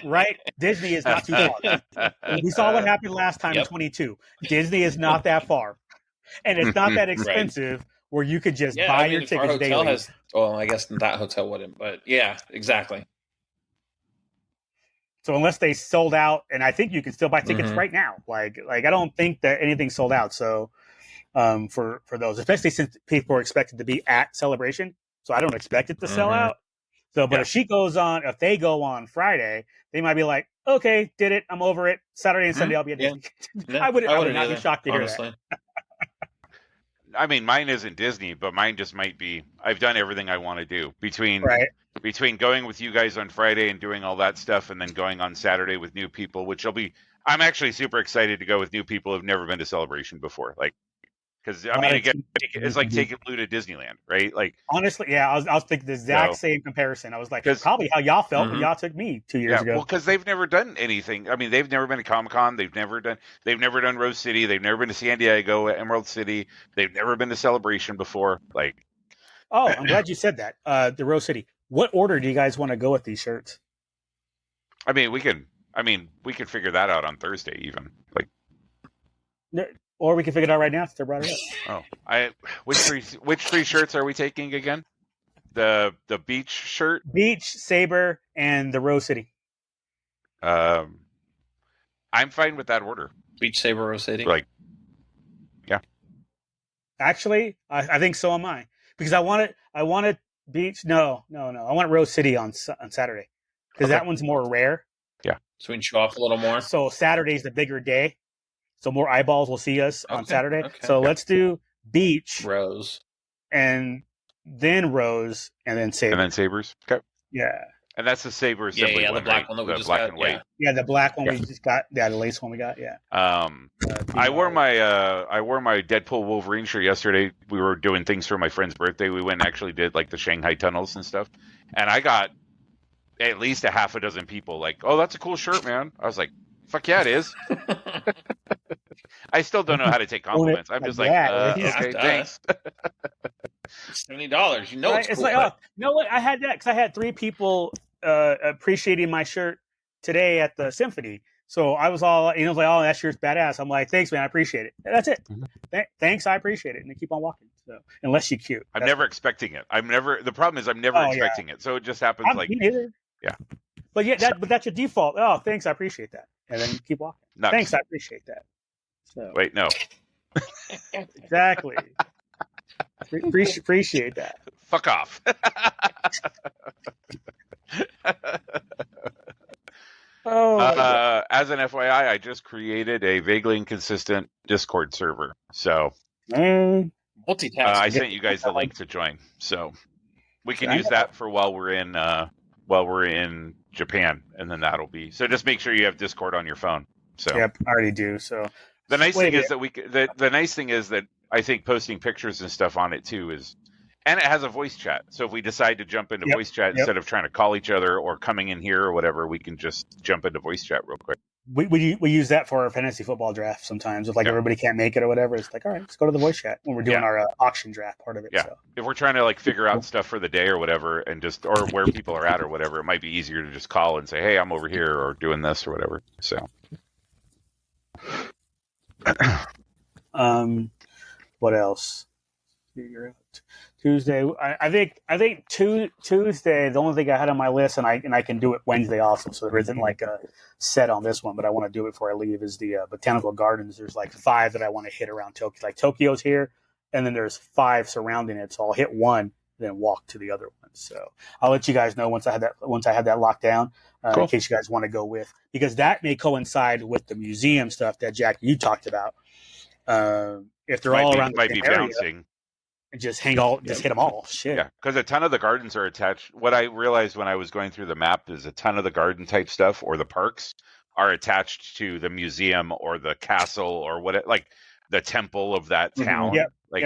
Right? Disney is not too far. We saw what happened last time in 22. Disney is not that far, and it's not that expensive. Right. Where you could just buy your tickets daily. I guess that hotel wouldn't, but yeah, exactly. So unless they sold out, and I think you can still buy tickets right now. Like I don't think that anything's sold out. So for those, especially since people are expected to be at Celebration, so I don't expect it to sell out. So, but if they go on Friday, they might be like, okay, did it, I'm over it. Saturday and Sunday I'll be at Disney. I would not be shocked to hear that. I mean, mine isn't Disney, but mine just might be. I've done everything I want to do between going with you guys on Friday and doing all that stuff, and then going on Saturday with new people, which will be. I'm actually super excited to go with new people who've never been to Celebration before. Like, because I mean, again, it's like taking Lou to Disneyland, right? Like, honestly, yeah, I was thinking the exact same comparison. I was like, probably how y'all felt when y'all took me 2 years ago. Well, because they've never done anything. I mean, they've never been to Comic-Con. They've never done Rose City. They've never been to San Diego, Emerald City. They've never been to Celebration before. Like, oh, I'm glad you said that. The Rose City. What order do you guys want to go with these shirts? I mean, we can figure that out on Thursday, even. Like, or we can figure it out right now since I brought it up. Which three shirts are we taking again? The beach shirt, beach, Saber, and the Rose City. I'm fine with that order. Beach, Saber, Rose City. Like, yeah. Actually, I think so am I, because I wanted beach. No. I want Rose City on Saturday because that one's more rare. Yeah, so we can show off a little more. So Saturday's the bigger day. So more eyeballs will see us on Saturday. So let's do beach, Rose, and then Rose, and then Saber. And then Sabers. Okay. Yeah. And that's the Saber assembly one, the black right? one that we just black got. And white. Yeah, the black one we just got. Yeah, the lace one we got. Yeah. I wore my Deadpool Wolverine shirt yesterday. We were doing things for my friend's birthday. We went and actually did like the Shanghai tunnels and stuff. And I got at least a half a dozen people like, "Oh, that's a cool shirt, man." I was like, "Fuck yeah, it is." I still don't know how to take compliments. I'm just like, okay, thanks. $70. You know, right? It's cool, like, you know what? I had that because I had 3 people appreciating my shirt today at the Symphony. So I was all, like, oh, that shirt's badass. I'm like, thanks, man. I appreciate it. That's it. Thanks. I appreciate it. And they keep on walking. So unless you're cute. I'm never expecting it. The problem is I'm never expecting it. So it just happens like, me neither. Yeah. But yeah, but that's your default. Oh, thanks. I appreciate that. And then you keep walking. Nuts. Thanks. I appreciate that. So. Wait, no. Exactly. Appreciate that. Fuck off. As an FYI, I just created a vaguely inconsistent Discord server. So multitasking. I sent you guys the link to join. So we can use that for while we're in Japan, and then that'll be. So just make sure you have Discord on your phone. So yep, I already do. So the nice thing is that the nice thing is that I think posting pictures and stuff on it too is, and it has a voice chat. So if we decide to jump into voice chat instead of trying to call each other or coming in here or whatever, we can just jump into voice chat real quick. We use that for our fantasy football draft sometimes. If everybody can't make it or whatever, it's like, all right, let's go to the voice chat when we're doing our auction draft part of it. Yeah. So. If we're trying to like figure out stuff for the day or whatever, and or where people are at or whatever, it might be easier to just call and say, hey, I'm over here or doing this or whatever. So. What else? Tuesday. I think Tuesday. The only thing I had on my list, and I can do it Wednesday also. So there isn't like a set on this one, but I want to do it before I leave. Is the botanical gardens? There's like 5 that I want to hit around Tokyo. Like Tokyo's here, and then there's 5 surrounding it. So I'll hit one, then walk to the other one. So I'll let you guys know once I have that locked down. Cool. In case you guys want to go with, because that may coincide with the museum stuff that Jack you talked about. If they're all around the area, bouncing. And just hit them all. Shit. Yeah, because a ton of the gardens are attached. What I realized when I was going through the map is a ton of the garden type stuff or the parks are attached to the museum or the castle or like the temple of that town.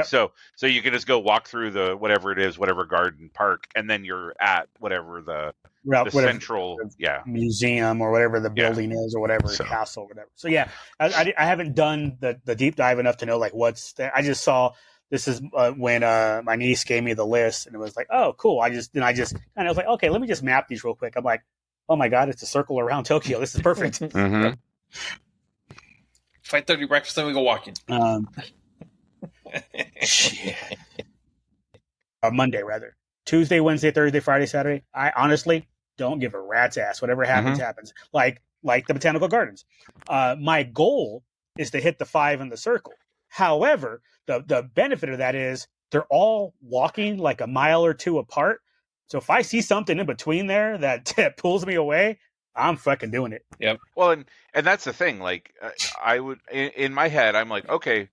So you can just go walk through the whatever it is, whatever garden park, and then you're at whatever the central museum or whatever the building is or whatever castle or whatever. So I haven't done the deep dive enough to know like what's there. I just saw. This is when my niece gave me the list, and it was like, oh, cool. I just kind of was like, okay, let me just map these real quick. I'm like, oh my god, it's a circle around Tokyo. This is perfect. 5:30 breakfast, then we go walking. Monday rather. Tuesday, Wednesday, Thursday, Friday, Saturday. I honestly don't give a rat's ass. Whatever happens, happens. Like the botanical gardens. My goal is to hit the 5 in the circle. However, the benefit of that is they're all walking like a mile or two apart. So if I see something in between there that pulls me away, I'm fucking doing it. Yep. Well, and that's the thing. Like, I would in my head, I'm like, okay,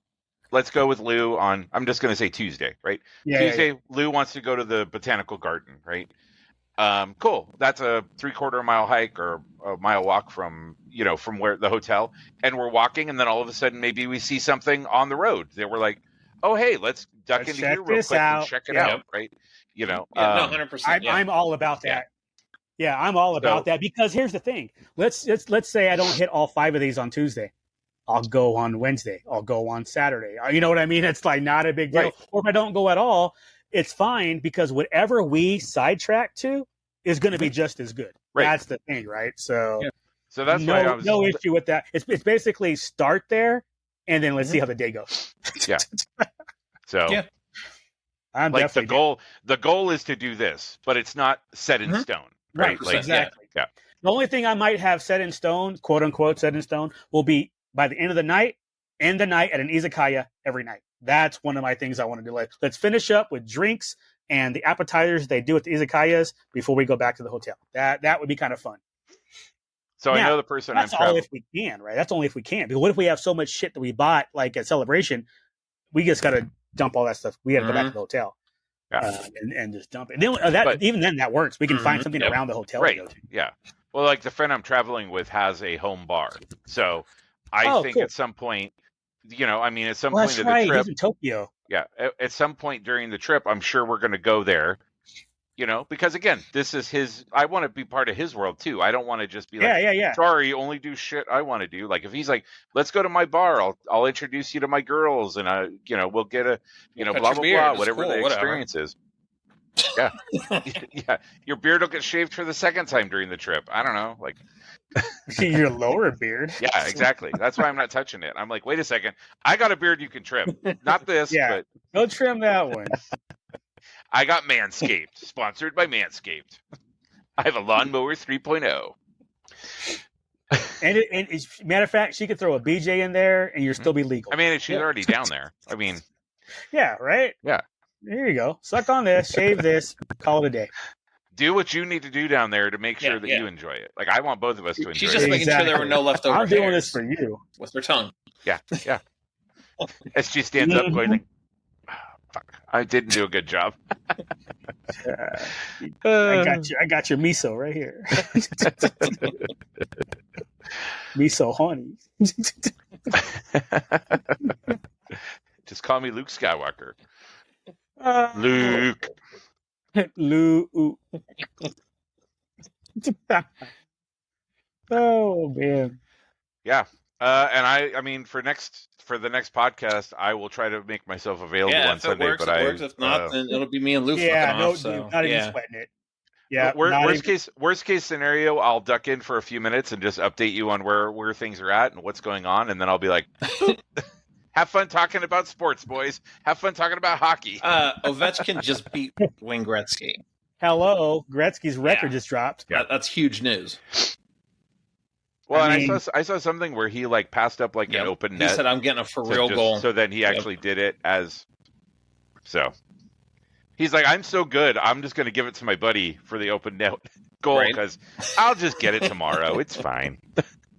let's go with Lou on. I'm just going to say Tuesday, right? Yeah, Tuesday, yeah. Lou wants to go to the botanical garden, right? Cool. That's a 3/4 mile hike or a mile walk from where the hotel, and we're walking, and then all of a sudden, maybe we see something on the road. They were like, oh, hey, let's duck into here real quick and check it out, right? 100%. I'm all about that. Yeah, I'm all about that because here's the thing. Let's say I don't hit all 5 of these on Tuesday. I'll go on Wednesday. I'll go on Saturday. You know what I mean? It's like not a big deal. Right. Or if I don't go at all, it's fine because whatever we sidetrack to is going to be just as good. Right. That's the thing, right? So, so that's why I was no issue with that. It's basically start there and then let's see how the day goes. Yeah. So I'm like definitely the goal is to do this, but it's not set in stone, right? Like, exactly. Yeah. The only thing I might have set in stone, quote unquote, set in stone, will be by the end of the night at an izakaya every night. That's one of my things I want to do. Like, let's finish up with drinks and the appetizers they do at the izakayas before we go back to the hotel. That would be kind of fun. So now, I know the person that's all if we can, right? That's only if we can. Because what if we have so much shit that we bought like at Celebration, we just got to dump all that stuff. We got to go back to the hotel and just dump it. And then, even then that works. We can find something around the hotel to go to. Yeah. Well, like the friend I'm traveling with has a home bar. So I think at some point, at some point of the trip. He's in Tokyo. Yeah. At some point during the trip, I'm sure we're going to go there, because again, this is I want to be part of his world too. I don't want to just be like, sorry, only do shit I want to do. Like if he's like, let's go to my bar, I'll introduce you to my girls and we'll get a, blah, blah, blah, whatever the experience is. Yeah. Yeah. Your beard will get shaved for the second time during the trip. I don't know. Like your lower beard. Yeah, exactly. That's why I'm not touching it. I'm like, wait a second. I got a beard you can trim. Not this, but go trim that one. I got Manscaped, sponsored by Manscaped. I have a lawnmower 3.0. And matter of fact, she could throw a BJ in there and you'll still be legal. I mean, she's already down there. I mean, yeah, right? Yeah. There you go. Suck on this, shave this, call it a day. Do what you need to do down there to make sure that you enjoy it. Like, I want both of us to enjoy it. She's just making sure there were no leftover I'm doing this for you. with her tongue. Yeah, yeah. As she stands up going like, fuck, I didn't do a good job. I got your miso right here. Miso honey. Just call me Luke Skywalker. Luke. Luke. Oh man. Yeah. And I mean, for the next podcast, I will try to make myself available on Sunday. Works, but it works. If not, then it'll be me and Luke. Not even sweating it. Yeah. Worst case scenario, I'll duck in for a few minutes and just update you on where things are at and what's going on, and then I'll be like, have fun talking about sports, boys. Have fun talking about hockey. Ovechkin just beat Wayne Gretzky. Hello, Gretzky's record just dropped. Yeah, that's huge news. Well, I saw something where he like passed up like an open net. He said, "I'm getting a for real goal." So then he actually did it as. So he's like, "I'm so good. I'm just going to give it to my buddy for the open net goal because I'll just get it tomorrow. It's fine."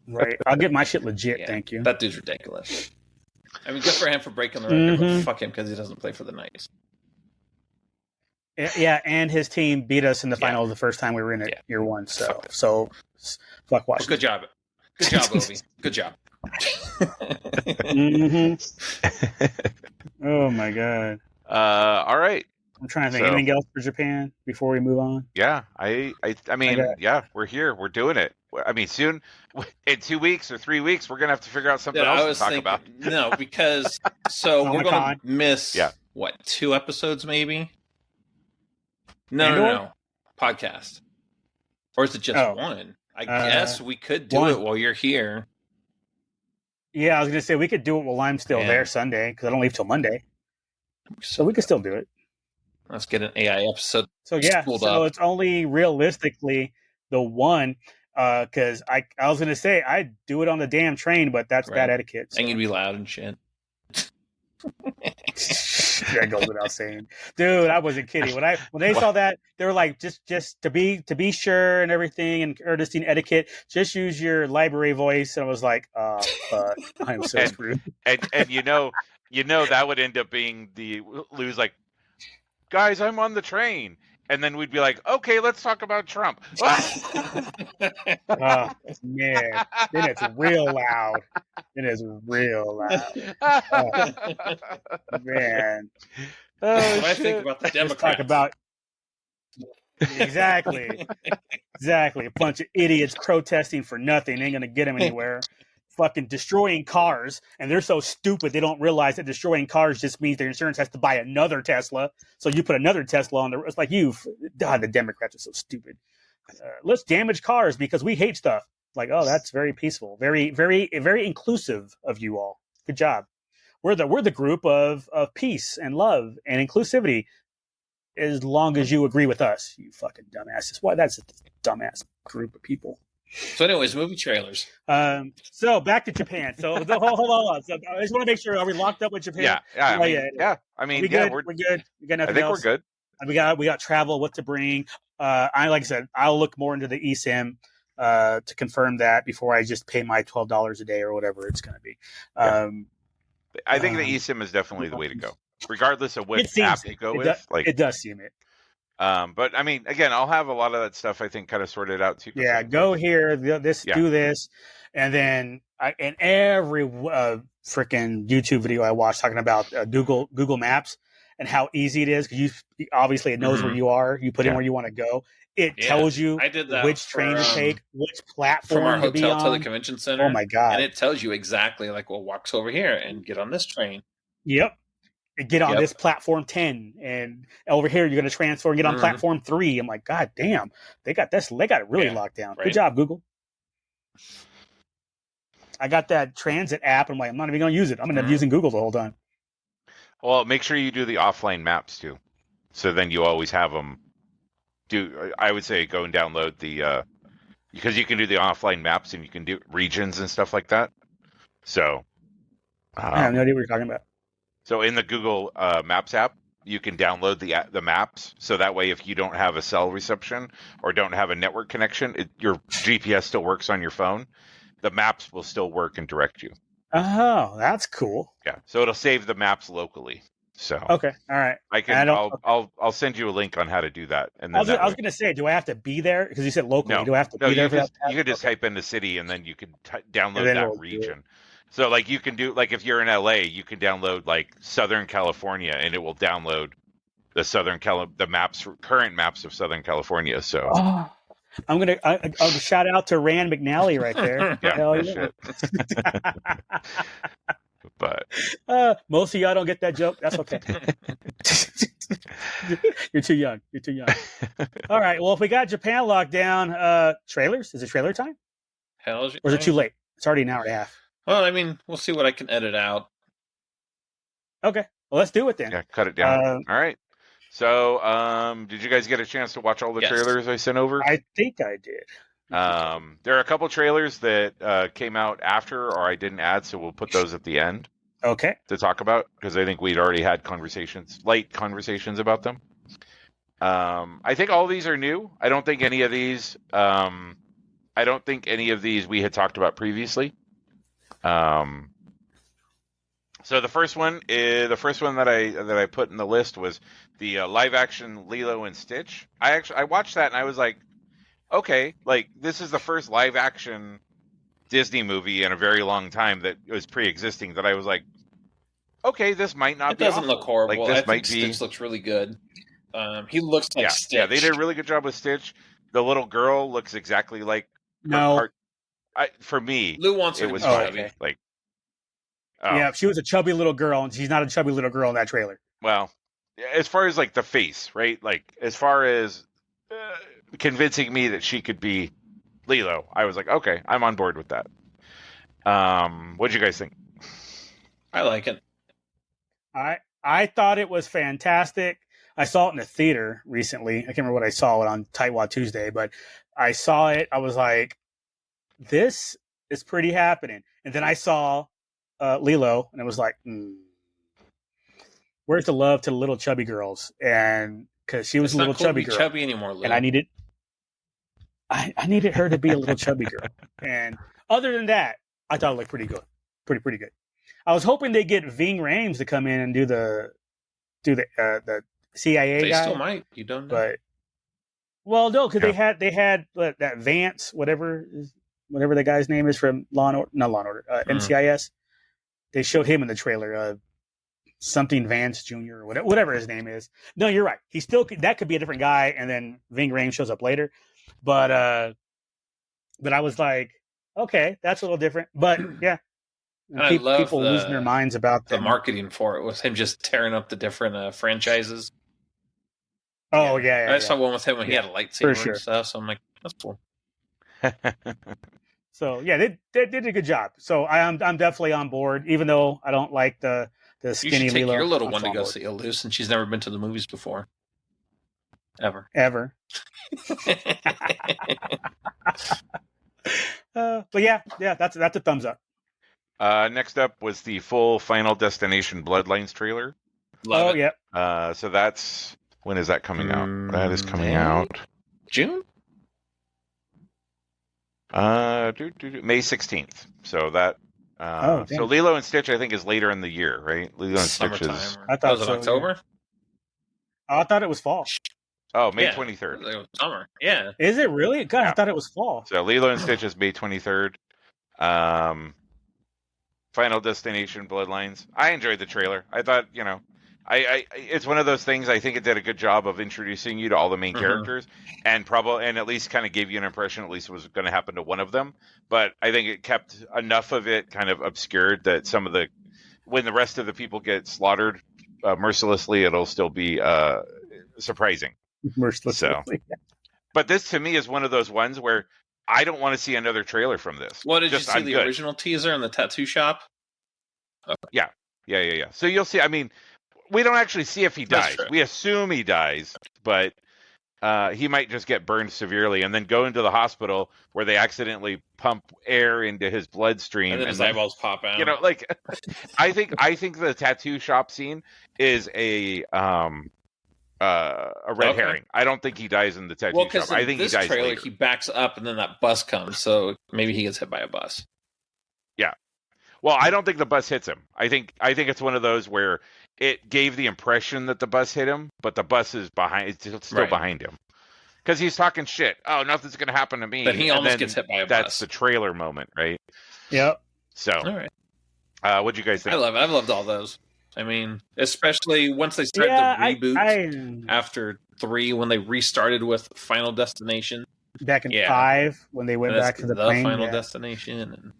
Right. I'll get my shit legit. Thank you. That dude's ridiculous. I mean, good for him for breaking the record, but fuck him because he doesn't play for the Knights. Yeah, and his team beat us in the final the first time we were in it year one. So fuck Washington. Well, good job. Good job, Ovi. Good job. Oh my god. All right. I'm trying to think anything else for Japan before we move on. Yeah, I mean, we're here. We're doing it. I mean, soon, in 2 weeks or 3 weeks, we're gonna have to figure out something else to talk about. No, because we're gonna miss 2 episodes maybe. No. Podcast. Or is it just one? I guess we could do it while you're here. Yeah, I was going to say we could do it while I'm still there Sunday because I don't leave till Monday. So we could still do it. Let's get an AI episode. So it's only realistically the one, because I was going to say I'd do it on the damn train, but that's bad etiquette. So. And you'd be loud and shit. That goes without saying, dude. I wasn't kidding when they saw that. They were like, just to be sure and everything, and courtesy and etiquette, just use your library voice. And I was like, I'm so screwed. And you know that would end up being Lou's like, guys, I'm on the train. And then we'd be like, okay, let's talk about Trump. Oh, man. Then it's real loud. Oh, man. What I think about the Democrats. Talk about... Exactly. A bunch of idiots protesting for nothing. Ain't going to get them anywhere. Fucking destroying cars, and they're so stupid they don't realize that destroying cars just means their insurance has to buy another Tesla. So you put another Tesla on the. It's like God, the Democrats are so stupid. Let's damage cars because we hate stuff. Like, oh, that's very peaceful, very, very, very inclusive of you all. Good job. We're the group of peace and love and inclusivity. As long as you agree with us, you fucking dumbasses. Why? That's a dumbass group of people. So, anyways, movie trailers. So back to Japan. So hold on. So I just want to make sure: are we locked up with Japan? Yeah. I mean, we're good. We're good. We got nothing else. We're good. We got travel. What to bring? Like I said, I'll look more into the eSIM to confirm that before I just pay my $12 a day or whatever it's going to be. I think the eSIM is definitely the way to go, regardless of what app you go with. It does seem it. But I mean, again, I'll have a lot of that stuff I think kind of sorted out too. Yeah, go here, do this, and then in every freaking YouTube video I watch talking about Google Maps and how easy it is because obviously it knows where you are. You put in where you want to go. It tells you which train to take, which platform from our to be on. hotel to the convention center. Oh my god! And it tells you exactly like, well, walk over here and get on this train. Yep. Get on this platform 10, and over here you're going to transfer and get on platform 3. I'm like, God damn, they got this. They got it really locked down. Right. Good job, Google. I got that transit app. I'm like, I'm not even going to use it. I'm going to end up using Google the whole time. Well, make sure you do the offline maps too, so then you always have them. I would say go and download the because you can do the offline maps and you can do regions and stuff like that. So I have no idea what you're talking about. So in the Google Maps app, you can download the maps. So that way, if you don't have a cell reception or don't have a network connection, your GPS still works on your phone. The maps will still work and direct you. Oh, that's cool. Yeah. So it'll save the maps locally. So okay, all right. I'll send you a link on how to do that. And then I was going to say, do I have to be there? Because you said locally. No, do I have to be there for that? You could just type in the city and then you can download that region. So, like, you can do, like, if you're in LA, you can download, like, Southern California, and it will download the current maps of Southern California. So, I'm I'll shout out to Rand McNally right there. Shit. But most of y'all don't get that joke. That's okay. You're too young. All right. Well, if we got Japan locked down, trailers. Is it trailer time? Or is it too late? It's already an hour and a half. Well, I mean, we'll see what I can edit out. Okay. Well, let's do it then. Yeah, cut it down. All right. So, did you guys get a chance to watch all the trailers I sent over? I think I did. There are a couple trailers that came out after or I didn't add, so we'll put those at the end. Okay. To talk about, because I think we'd already had light conversations about them. I think all these are new. I don't think any of these we had talked about previously. So the first one that I put in the list was the live action Lilo and Stitch. I watched that and I was like, okay, like this is the first live action Disney movie in a very long time that was pre-existing that I was like, okay, this might not be awful. It doesn't look horrible. Like, I think Stitch looks really good. He looks like Stitch. Yeah, they did a really good job with Stitch. The little girl looks exactly like for me, Lou wants her it was chubby. Okay. Like, yeah, she was a chubby little girl, and she's not a chubby little girl in that trailer. Well, as far as like the face, right? Like as far as convincing me that she could be Lilo, I was like, okay, I'm on board with that. What'd you guys think? I like it. I thought it was fantastic. I saw it in the theater recently. I can't remember what I saw it on Tightwad Tuesday, but I saw it. I was like, this is pretty happening. And then I saw Lilo, and it was like, where's the love to the little chubby girls? And because she was a little chubby girl, chubby anymore, Lil. And I needed her to be a little chubby girl. And other than that, I thought it looked pretty good, pretty good. I was hoping they get Ving Rhames to come in and do the CIA they guy. Still might. You don't know. But well, no, because they had that Vance, whatever the guy's name is from NCIS. They showed him in the trailer. Something Vance Jr. or whatever his name is. No, you're right. That could be a different guy, and then Ving Rhames shows up later. But I was like, okay, that's a little different. But yeah, and people losing their minds about the marketing for it was him just tearing up the different franchises. Oh yeah. I saw one with him when he had a lightsaber and stuff. So I'm like, that's cool. So yeah, they did a good job. So I'm definitely on board, even though I don't like the skinny you should take Lilo. your little one to go see Lou, since she's never been to the movies before. Ever. But yeah, that's a thumbs up. Next up was the full Final Destination Bloodlines trailer. Love it. Yeah. So that's, when is that coming out? That is coming out June. May 16th. So that. So Lilo and Stitch, I think, is later in the year, right? Lilo and Stitch is. I thought it was October. I thought it was fall. Oh, May 23rd. It was summer. Yeah. Is it really? God, I thought it was fall. So Lilo and Stitch is May 23rd. Final Destination Bloodlines. I enjoyed the trailer. I thought, it's one of those things. I think it did a good job of introducing you to all the main characters, and at least kind of gave you an impression at least it was going to happen to one of them. But I think it kept enough of it kind of obscured that when the rest of the people get slaughtered mercilessly, it'll still be surprising. Mercilessly. So, but this to me is one of those ones where I don't want to see another trailer from this. What did you see? The original teaser in the tattoo shop? Okay. Yeah. So you'll see. I mean, we don't actually see if he dies. We assume he dies, but he might just get burned severely and then go into the hospital where they accidentally pump air into his bloodstream and then his eyeballs pop out. I think the tattoo shop scene is a red herring. I don't think he dies in the tattoo shop. I think he dies trailer, later. He backs up and then that bus comes, so maybe he gets hit by a bus. Yeah. Well, I don't think the bus hits him. I think it's one of those where it gave the impression that the bus hit him, but the bus is behind. It's still behind him because he's talking shit. Oh, nothing's going to happen to me. But he almost gets hit by a bus. That's the trailer moment, right? Yep. So, all right. What'd you guys think? I love it. I've loved all those. I mean, especially once they started the reboot after 3, when they restarted with Final Destination. Back in 5, when they went back to the plane. Final Destination.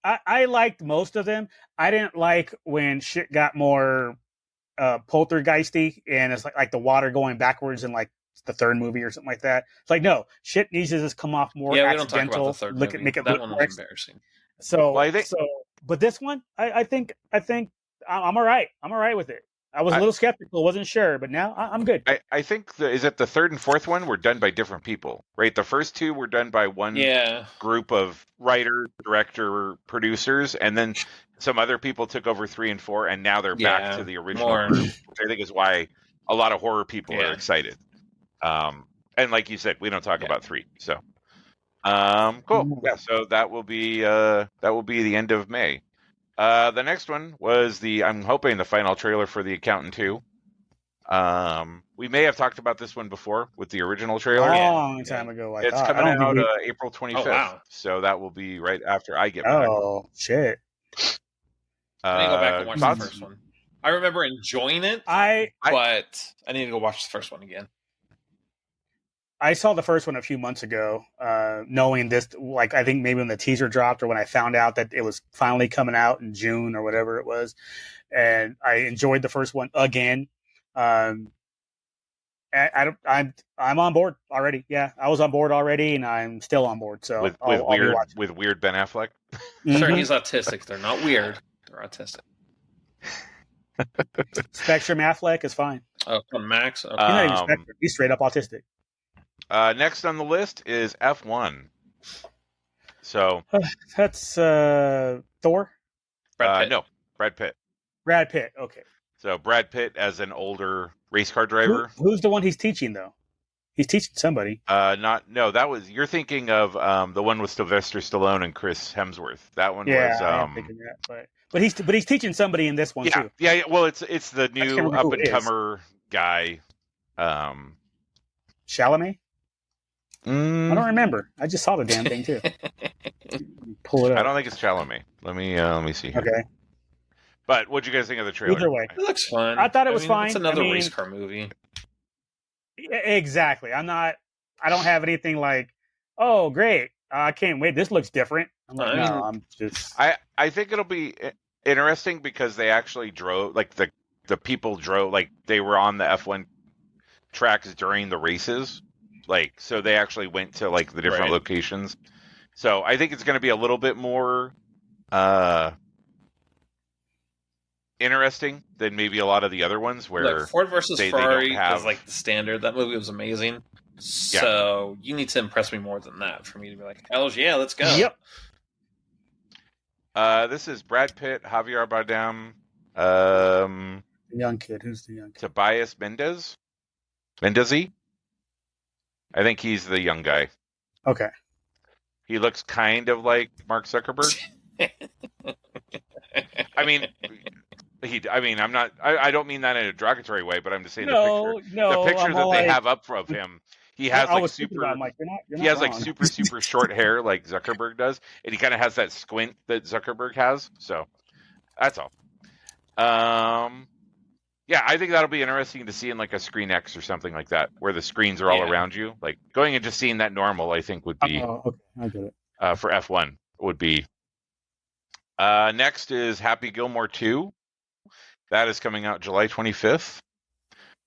I liked most of them. I didn't like when shit got more poltergeisty, and it's like the water going backwards in like the 3rd movie or something like that. It's like, no, shit needs to just come off more accidental. We don't talk about the 3rd movie. Make it that look one was embarrassing. But this one, I think I'm all right. I'm all right with it. I was a little skeptical, wasn't sure, but now I'm good. I think is it the 3rd and 4th one were done by different people, right? The first 2 were done by one group of writer, director, producers, and then some other people took over 3 and 4, and now they're back to the original group, which I think is why a lot of horror people are excited. And like you said, we don't talk about 3, so cool. Yeah, so that will be the end of May. The next one was I'm hoping the final trailer for The Accountant 2. We may have talked about this one before with the original trailer. A long time ago. It's coming out April 25th. Oh, wow. So that will be right after I get back. Oh, shit. I need to go back and watch the first one. I remember enjoying it, but I need to go watch the first one again. I saw the first one a few months ago, knowing this, like, I think maybe when the teaser dropped or when I found out that it was finally coming out in June or whatever it was. And I enjoyed the first one again. I'm on board already. Yeah, I was on board already, and I'm still on board. So with weird Ben Affleck. Sure, he's autistic. They're not weird. They're autistic. Spectrum Affleck is fine. Oh, from Max. Okay. He's not even spectrum. He's straight up autistic. Next on the list is F1. So that's Thor. No, Brad Pitt. Brad Pitt. Okay. So Brad Pitt as an older race car driver. Who's the one he's teaching though? He's teaching somebody. You're thinking of the one with Sylvester Stallone and Chris Hemsworth. That one was. I am thinking that, but he's teaching somebody in this one too. Yeah. Well, it's the new up and comer guy. Chalamet. I don't remember. I just saw the damn thing too. Pull it up. I don't think it's Chalamet. Let me see. Here. Okay. But what'd you guys think of the trailer? Either way, it looks fun. I thought it was fine. It's another race car movie. Exactly. I don't have anything like, oh, great. I can't wait. This looks different. I'm like, no, I'm just. I think it'll be interesting because they actually drove, like the people drove, like they were on the F1 tracks during the races. Like, so they actually went to like the different locations. So I think it's going to be a little bit more interesting than maybe a lot of the other ones where Ford versus Ferrari is like the standard. That movie was amazing. So you need to impress me more than that for me to be like, hell yeah, let's go. Yep. This is Brad Pitt, Javier Bardem, the young kid. Who's the young kid? Tobias Menzies. I think he's the young guy. Okay. He looks kind of like Mark Zuckerberg. I'm not. I don't mean that in a derogatory way, but I'm just saying the picture that they have up of him. He has super short hair like Zuckerberg does, and he kind of has that squint that Zuckerberg has. So that's all. Yeah, I think that'll be interesting to see in like a Screen X or something like that, where the screens are all around you. Like going and just seeing that normal, I think would be. Okay, I get it. For F1 would be. Next is Happy Gilmore 2. That is coming out July 25th.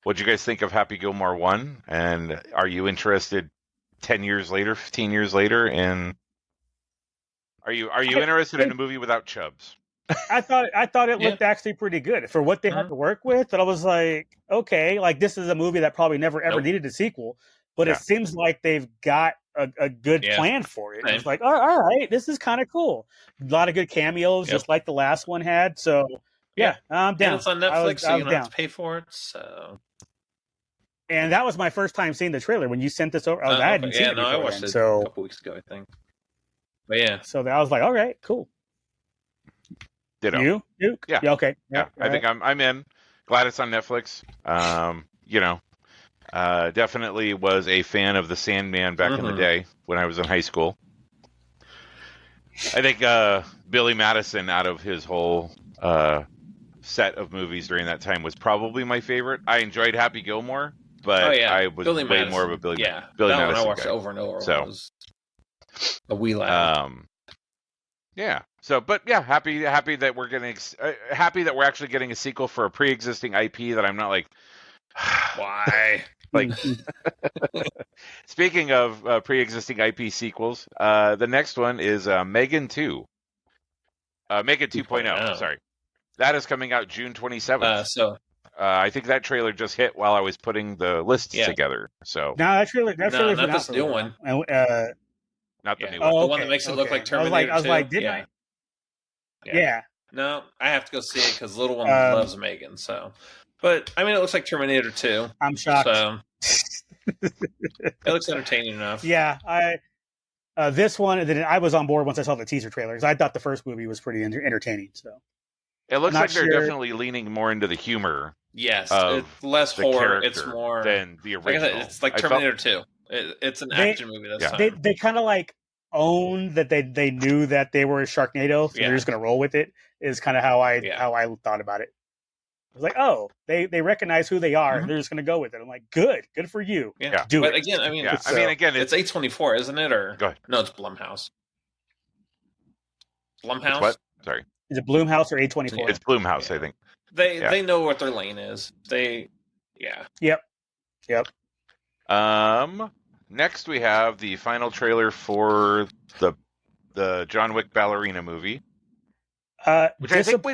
What do you guys think of Happy Gilmore 1? And are you interested 10 years later, 15 years later in... Are you interested in a movie without Chubbs? I thought it looked actually pretty good for what they had to work with. And I was like, okay, like this is a movie that probably never ever needed a sequel, but it seems like they've got a good plan for it. It's like, all right, this is kind of cool. A lot of good cameos, just like the last one had. So I'm down. And it's on Netflix, so you don't have to pay for it. So. And that was my first time seeing the trailer when you sent this over. I hadn't seen it before. I watched it a couple weeks ago, I think. But yeah. So I was like, all right, cool. Ditto. You? Yeah. Okay. Yeah. I think I'm in. Glad it's on Netflix. Definitely was a fan of The Sandman back in the day when I was in high school. I think Billy Madison, out of his whole set of movies during that time, was probably my favorite. I enjoyed Happy Gilmore, but I was Billy way Madison. more of a Billy that Madison one I watched guy. over and over. So, it was a wee laugh. Yeah. So, but yeah, happy that we're getting happy that we're actually getting a sequel for a pre-existing IP that I'm not like, why? Like, speaking of pre-existing IP sequels, the next one is Megan 2. Megan 2.0. Sorry, that is coming out June 27th. I think that trailer just hit while I was putting the lists together. So no, that trailer not this new one. Not the new one. The one that makes it look like Terminator. I was like, didn't I? Yeah. No, I have to go see it because little one loves Megan. So, but I mean, it looks like Terminator 2. I'm shocked. So it looks entertaining enough. Yeah, this one, I was on board once I saw the teaser trailers. I thought the first movie was pretty entertaining. So it looks like they're definitely leaning more into the humor. Yes, it's less horror. It's more than the original. Like I said, it's like Terminator 2. It's an action movie. This time. They kind of like own that they knew that they were a Sharknado, so they're just going to roll with it. Is kind of how I thought about it. I was like, oh, they recognize who they are. They're just going to go with it. I'm like, good for you. Yeah, do but it. Again, I mean, it's A24, isn't it? Or go ahead. No, it's Blumhouse. Blumhouse. It's what? Sorry. Is it Blumhouse or A24? It's Blumhouse, I think. They know what their lane is. Yep. Next we have the final trailer for the John Wick ballerina movie. Which I think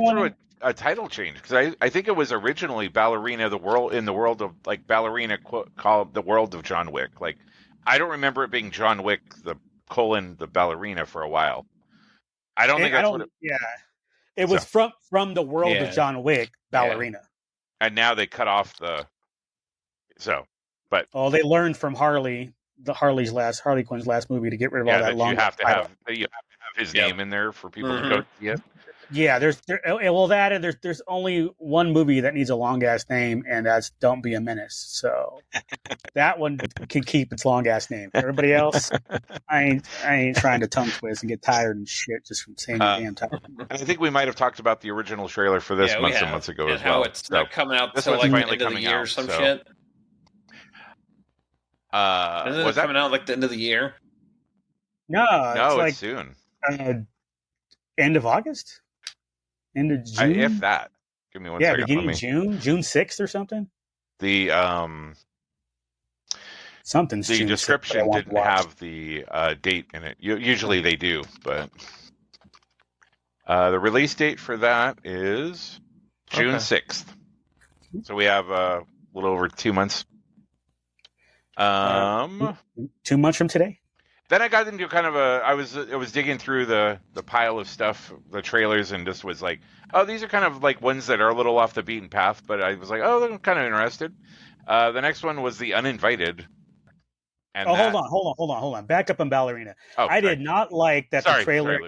a title change because I think it was originally Ballerina the world in the world of like Ballerina called the world of John Wick. Like I don't remember it being John Wick the ballerina for a while. I don't think that's what it. Yeah, it was from the world of John Wick Ballerina. And now they cut off the. So, but they learned from Harley Quinn's last movie to get rid of all that long. You have to have his name in there for people to go see it. Yeah, there's only one movie that needs a long ass name, and that's Don't Be a Menace. So that one can keep its long ass name. Everybody else, I ain't trying to tongue twist and get tired and shit just from saying the damn title. I think we might have talked about the original trailer for this months and months ago as well. How it's not coming out until like the end of the year or some shit. Isn't it coming out like the end of the year? No, it's like soon. End of August. End of June, if that. Give me one second. Beginning of June 6th or something. The something's the June description 6th, didn't have the date in it. Usually they do, but the release date for that is June 6th. So we have a little over 2 months. 2 months from today. Then I got into kind of I was digging through the pile of stuff, the trailers, and just was like, oh, these are kind of like ones that are a little off the beaten path, but I was like, oh, I'm kind of interested. The next one was The Uninvited. And hold on. Back up on Ballerina. I did not like that the trailer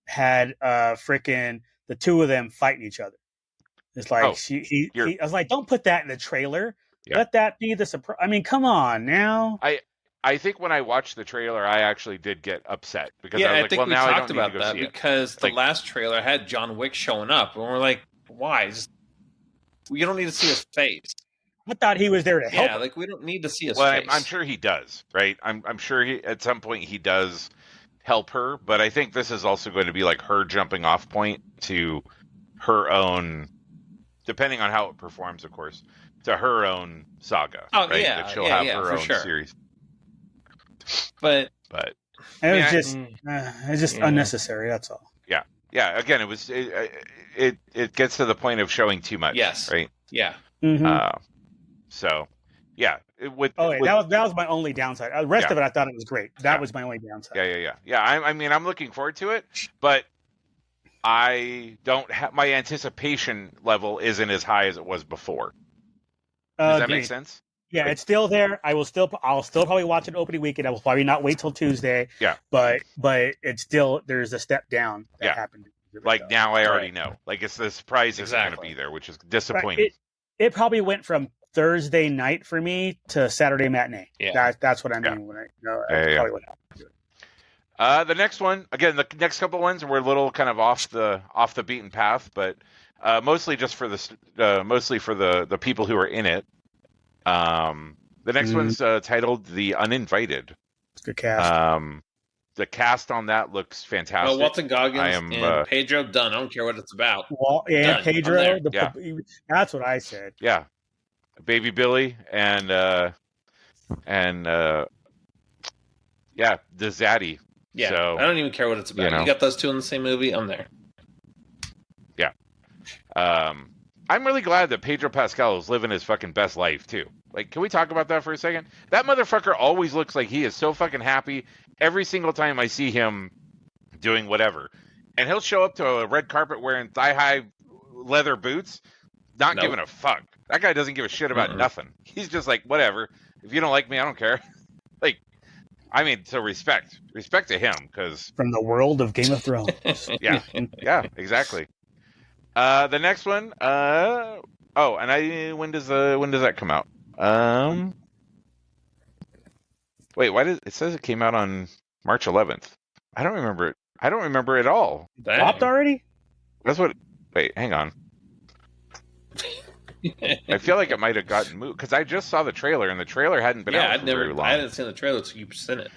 had frickin' the two of them fighting each other. It's like I was like, don't put that in the trailer. Yeah. Let that be the surprise. I mean, come on now. I think when I watched the trailer, I actually did get upset because I was like, think well, we now talked I don't about need to go that see because it. the last trailer had John Wick showing up, and we're like, why? You don't need to see his face. I thought he was there to help. Yeah, like we don't need to see his face. I'm sure he does, right? I'm sure at some point he does help her, but I think this is also going to be like her jumping off point to her own, depending on how it performs, of course, to her own saga. Oh, right? Yeah, that she'll have her own series. But it was just unnecessary. That's all. Yeah. Again, it gets to the point of showing too much. Yes. Right. Yeah. Mm-hmm. So yeah. That was my only downside. The rest of it, I thought it was great. That was my only downside. Yeah. I mean, I'm looking forward to it, but I don't have my anticipation level isn't as high as it was before. Does that make sense? Yeah, it's still there. I'll still probably watch it opening weekend. I will probably not wait till Tuesday. Yeah. But it's still, there's a step down that happened. Like now I already know. Like it's the surprise isn't going to be there, which is disappointing. Right. It probably went from Thursday night for me to Saturday matinee. Yeah. That's what I mean when I know probably what happened. The next one, again, the next couple ones were a little kind of off the beaten path, but mostly just for the people who are in it. The next one's titled The Uninvited. It's a good cast. The cast on that looks fantastic. Walton Goggins and Pedro Dunn. I don't care what it's about. Pedro. That's what I said. Yeah, Baby Billy and the Zaddy. Yeah, so, I don't even care what it's about. You got those two in the same movie, I'm there. Yeah. I'm really glad that Pedro Pascal is living his fucking best life, too. Like, can we talk about that for a second? That motherfucker always looks like he is so fucking happy every single time I see him doing whatever. And he'll show up to a red carpet wearing thigh-high leather boots, not giving a fuck. That guy doesn't give a shit about nothing. He's just like, whatever. If you don't like me, I don't care. Like, I mean, so respect to him, because from the world of Game of Thrones. yeah, exactly. The next one, when does that come out? Wait, why it says it came out on March 11th? I don't remember it. I don't remember it at all. Dropped already? That's what. Wait, hang on. I feel like it might have gotten moved because I just saw the trailer and the trailer hadn't been out for very long. I hadn't seen the trailer until you sent it.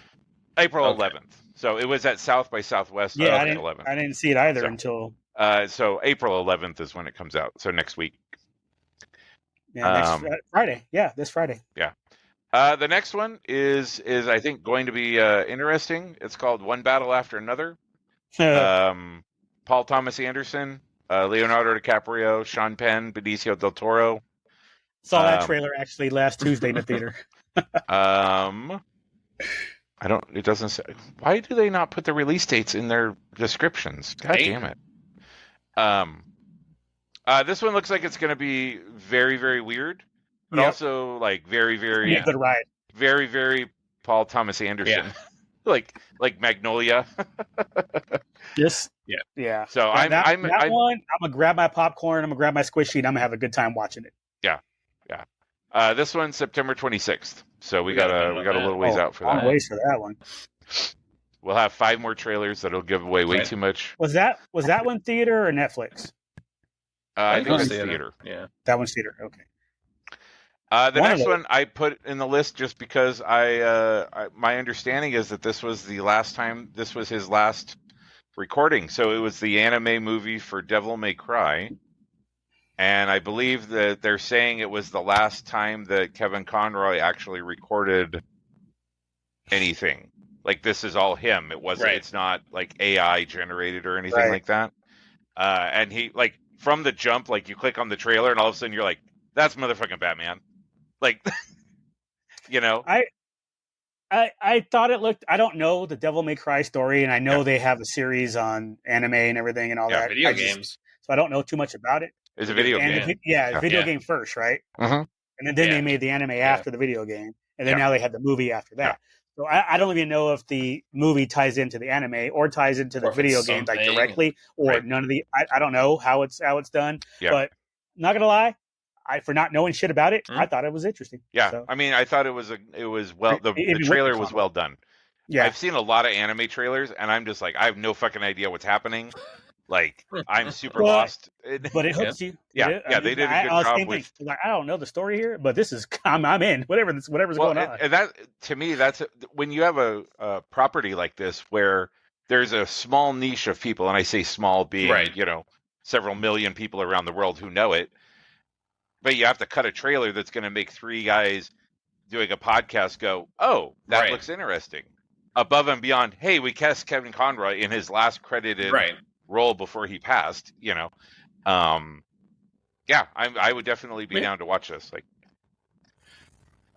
April 11th. So it was at South by Southwest. Yeah, I didn't see it either until. So April 11th is when it comes out. So next week. Yeah, next Friday. Yeah, this Friday. Yeah. The next one is I think going to be interesting. It's called One Battle After Another. Paul Thomas Anderson Leonardo DiCaprio, Sean Penn, Benicio del Toro. Saw that trailer actually last Tuesday in the theater. I don't. It doesn't say. Why do they not put the release dates in their descriptions? God damn it. This one looks like it's going to be very, very weird, but also like very, very good ride. Very, very Paul Thomas Anderson, like Magnolia. Yes. Yeah. So I'm gonna grab my popcorn. I'm gonna grab my squishy, and I'm gonna have a good time watching it. Yeah. This one's September 26th, so we got a little ways out for that. Long ways for that one. We'll have 5 more trailers that'll give away way too much. Was that one theater or Netflix? I think it's theater. Yeah, that one's theater. Okay. The next one I put in the list just because my understanding is that this was the last time. This was his last recording, so it was the anime movie for Devil May Cry. And I believe that they're saying it was the last time that Kevin Conroy actually recorded anything. Like, this is all him. It wasn't. Right. It's not like AI generated or anything like that. And he, like, from the jump, like, you click on the trailer and all of a sudden you're like, that's motherfucking Batman. Like, you know. I thought it looked. I don't know the Devil May Cry story, and I know they have a series on anime and everything and all that. Video games. So I don't know too much about it. It's a video game. Video game first, right? Uh-huh. And then they made the anime after the video game, and then now they had the movie after that. So I don't even know if the movie ties into the anime or ties into the video game like directly, or none of the. I don't know how it's done. Yeah. But not gonna lie, for not knowing shit about it, I thought it was interesting. Yeah, so. I mean, I thought it was well. The trailer was well done. Yeah, I've seen a lot of anime trailers, and I'm just like, I have no fucking idea what's happening. Like, I'm super lost. But it hooks you. They did a good job with. Like, I don't know the story here, but this is I'm in. Whatever's going on. And that, to me, that's when you have a property like this where there's a small niche of people, and I say small being several million people around the world who know it. But you have to cut a trailer that's going to make 3 guys doing a podcast go, oh, that looks interesting. Above and beyond, hey, we cast Kevin Conroy in his last credited role before he passed, I would definitely be down to watch this. Like,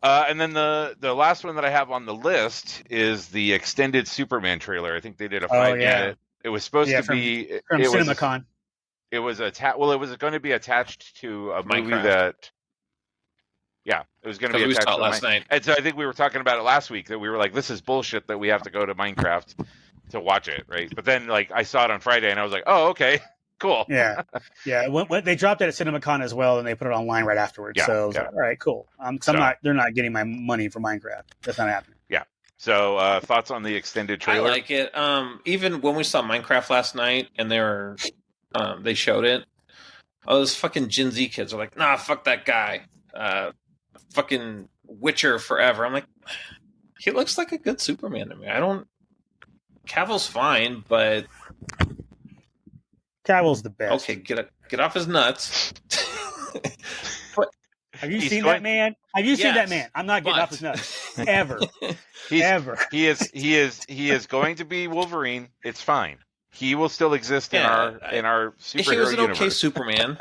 and then the last one that I have on the list is the extended Superman trailer. I think they did a 5-minute. It was supposed to be from CinemaCon. It was it was going to be attached to a movie that. Yeah, it was going to be attached to last night. And so I think we were talking about it last week that we were like, this is bullshit that we have to go to Minecraft to watch it, right? But then, like, I saw it on Friday and I was like, oh, okay, cool. Yeah. When they dropped it at CinemaCon as well, and they put it online right afterwards. So I was like, all right, cool. They're not getting my money for Minecraft. That's not happening. Yeah. So thoughts on the extended trailer? I like it. Even when we saw Minecraft last night and they showed it, all those fucking Gen Z kids are like, nah, fuck that guy. Fucking Witcher forever. I'm like, he looks like a good Superman to me. Cavill's fine, but Cavill's the best. Okay, get off his nuts. Have you seen that man? Have you seen that man? I'm not getting off his nuts ever. Ever. He is going to be Wolverine. It's fine. He will still exist in our superhero universe. He was an okay Superman.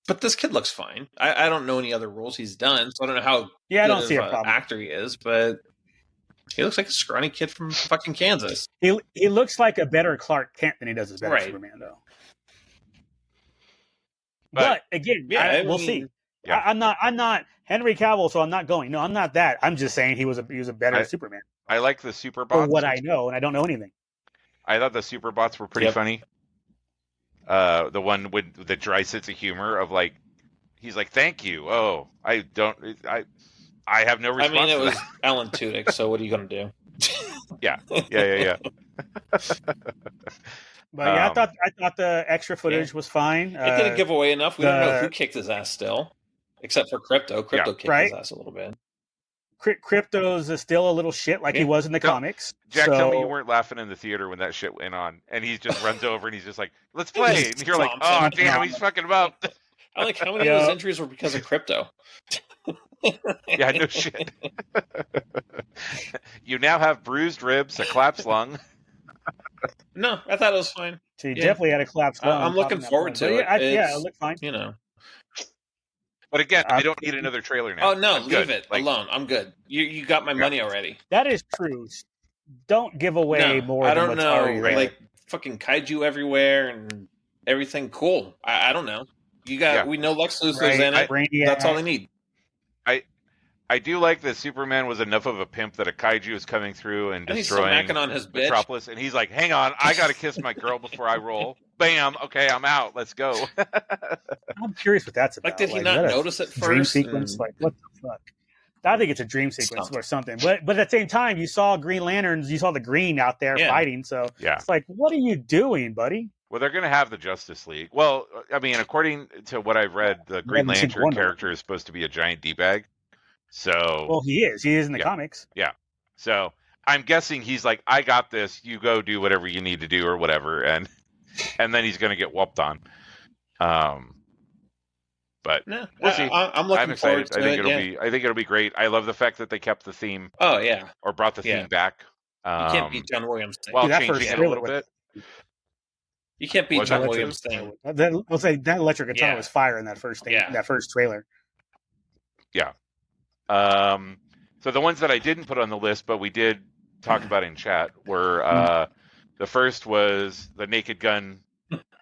But this kid looks fine. I don't know any other roles he's done, so I don't know how I don't see a problem. Actor he is, but he looks like a scrawny kid from fucking Kansas. He looks like a better Clark Kent than he does as better Superman, though. But again, we'll see. Yeah. I'm not Henry Cavill, so I'm not going. No, I'm not that. I'm just saying he was a better Superman. I like the Superbots. For what I know, and I don't know anything. I thought the Superbots were pretty funny. The one with the dry sense of humor of like, he's like, "Thank you." Oh, I have no response. I mean, it was Alan Tudyk, so what are you going to do? Yeah. But I thought the extra footage was fine. It didn't give away enough. We don't know who kicked his ass still, except for Crypto. Crypto kicked his ass a little bit. Crypto's still a little shit like he was in the comics. Jack, tell me you weren't laughing in the theater when that shit went on, and he just runs over and he's just like, "Let's play." And you're like, "Oh damn, he's fucking him up." I like how many of those injuries were because of Crypto. Yeah, no shit. You now have bruised ribs, a collapsed lung. No, I thought it was fine. So you definitely had a collapse. I'm looking forward to it. It looked fine. You know. But again, I don't need another trailer now. Oh no, leave it alone. I'm good. You got my money already. That is true. Don't give away more. I don't know. Like fucking kaiju everywhere and everything. Cool. I don't know. We know Lex Luthor's in it. That's all I need. I do like that Superman was enough of a pimp that a kaiju is coming through and destroying on his Metropolis, and he's like, "Hang on, I got to kiss my girl before I roll." Bam. Okay, I'm out. Let's go. I'm curious what that's about. Like, did he not notice it first? Dream sequence? Like, what the fuck? I think it's a dream sequence or something. But at the same time, you saw Green Lanterns. You saw the Green out there fighting. So it's like, what are you doing, buddy? Well, they're going to have the Justice League. Well, I mean, according to what I've read, the Green Lantern character is supposed to be a giant D-bag. So, well, he is. He is in the comics. Yeah. So I'm guessing he's like, I got this. You go do whatever you need to do or whatever, and then he's going to get whooped on. But we'll see. I'm looking excited. Forward to I think it'll be great. I love the fact that they kept the theme. Oh yeah. Or brought the theme back. You can't beat John Williams' thing. Well, changing it a little bit. You can't beat John Williams' thing. I'll say that electric guitar was fire in that first thing. That first trailer. Yeah. So the ones that I didn't put on the list, but we did talk about in chat, were the first was the Naked Gun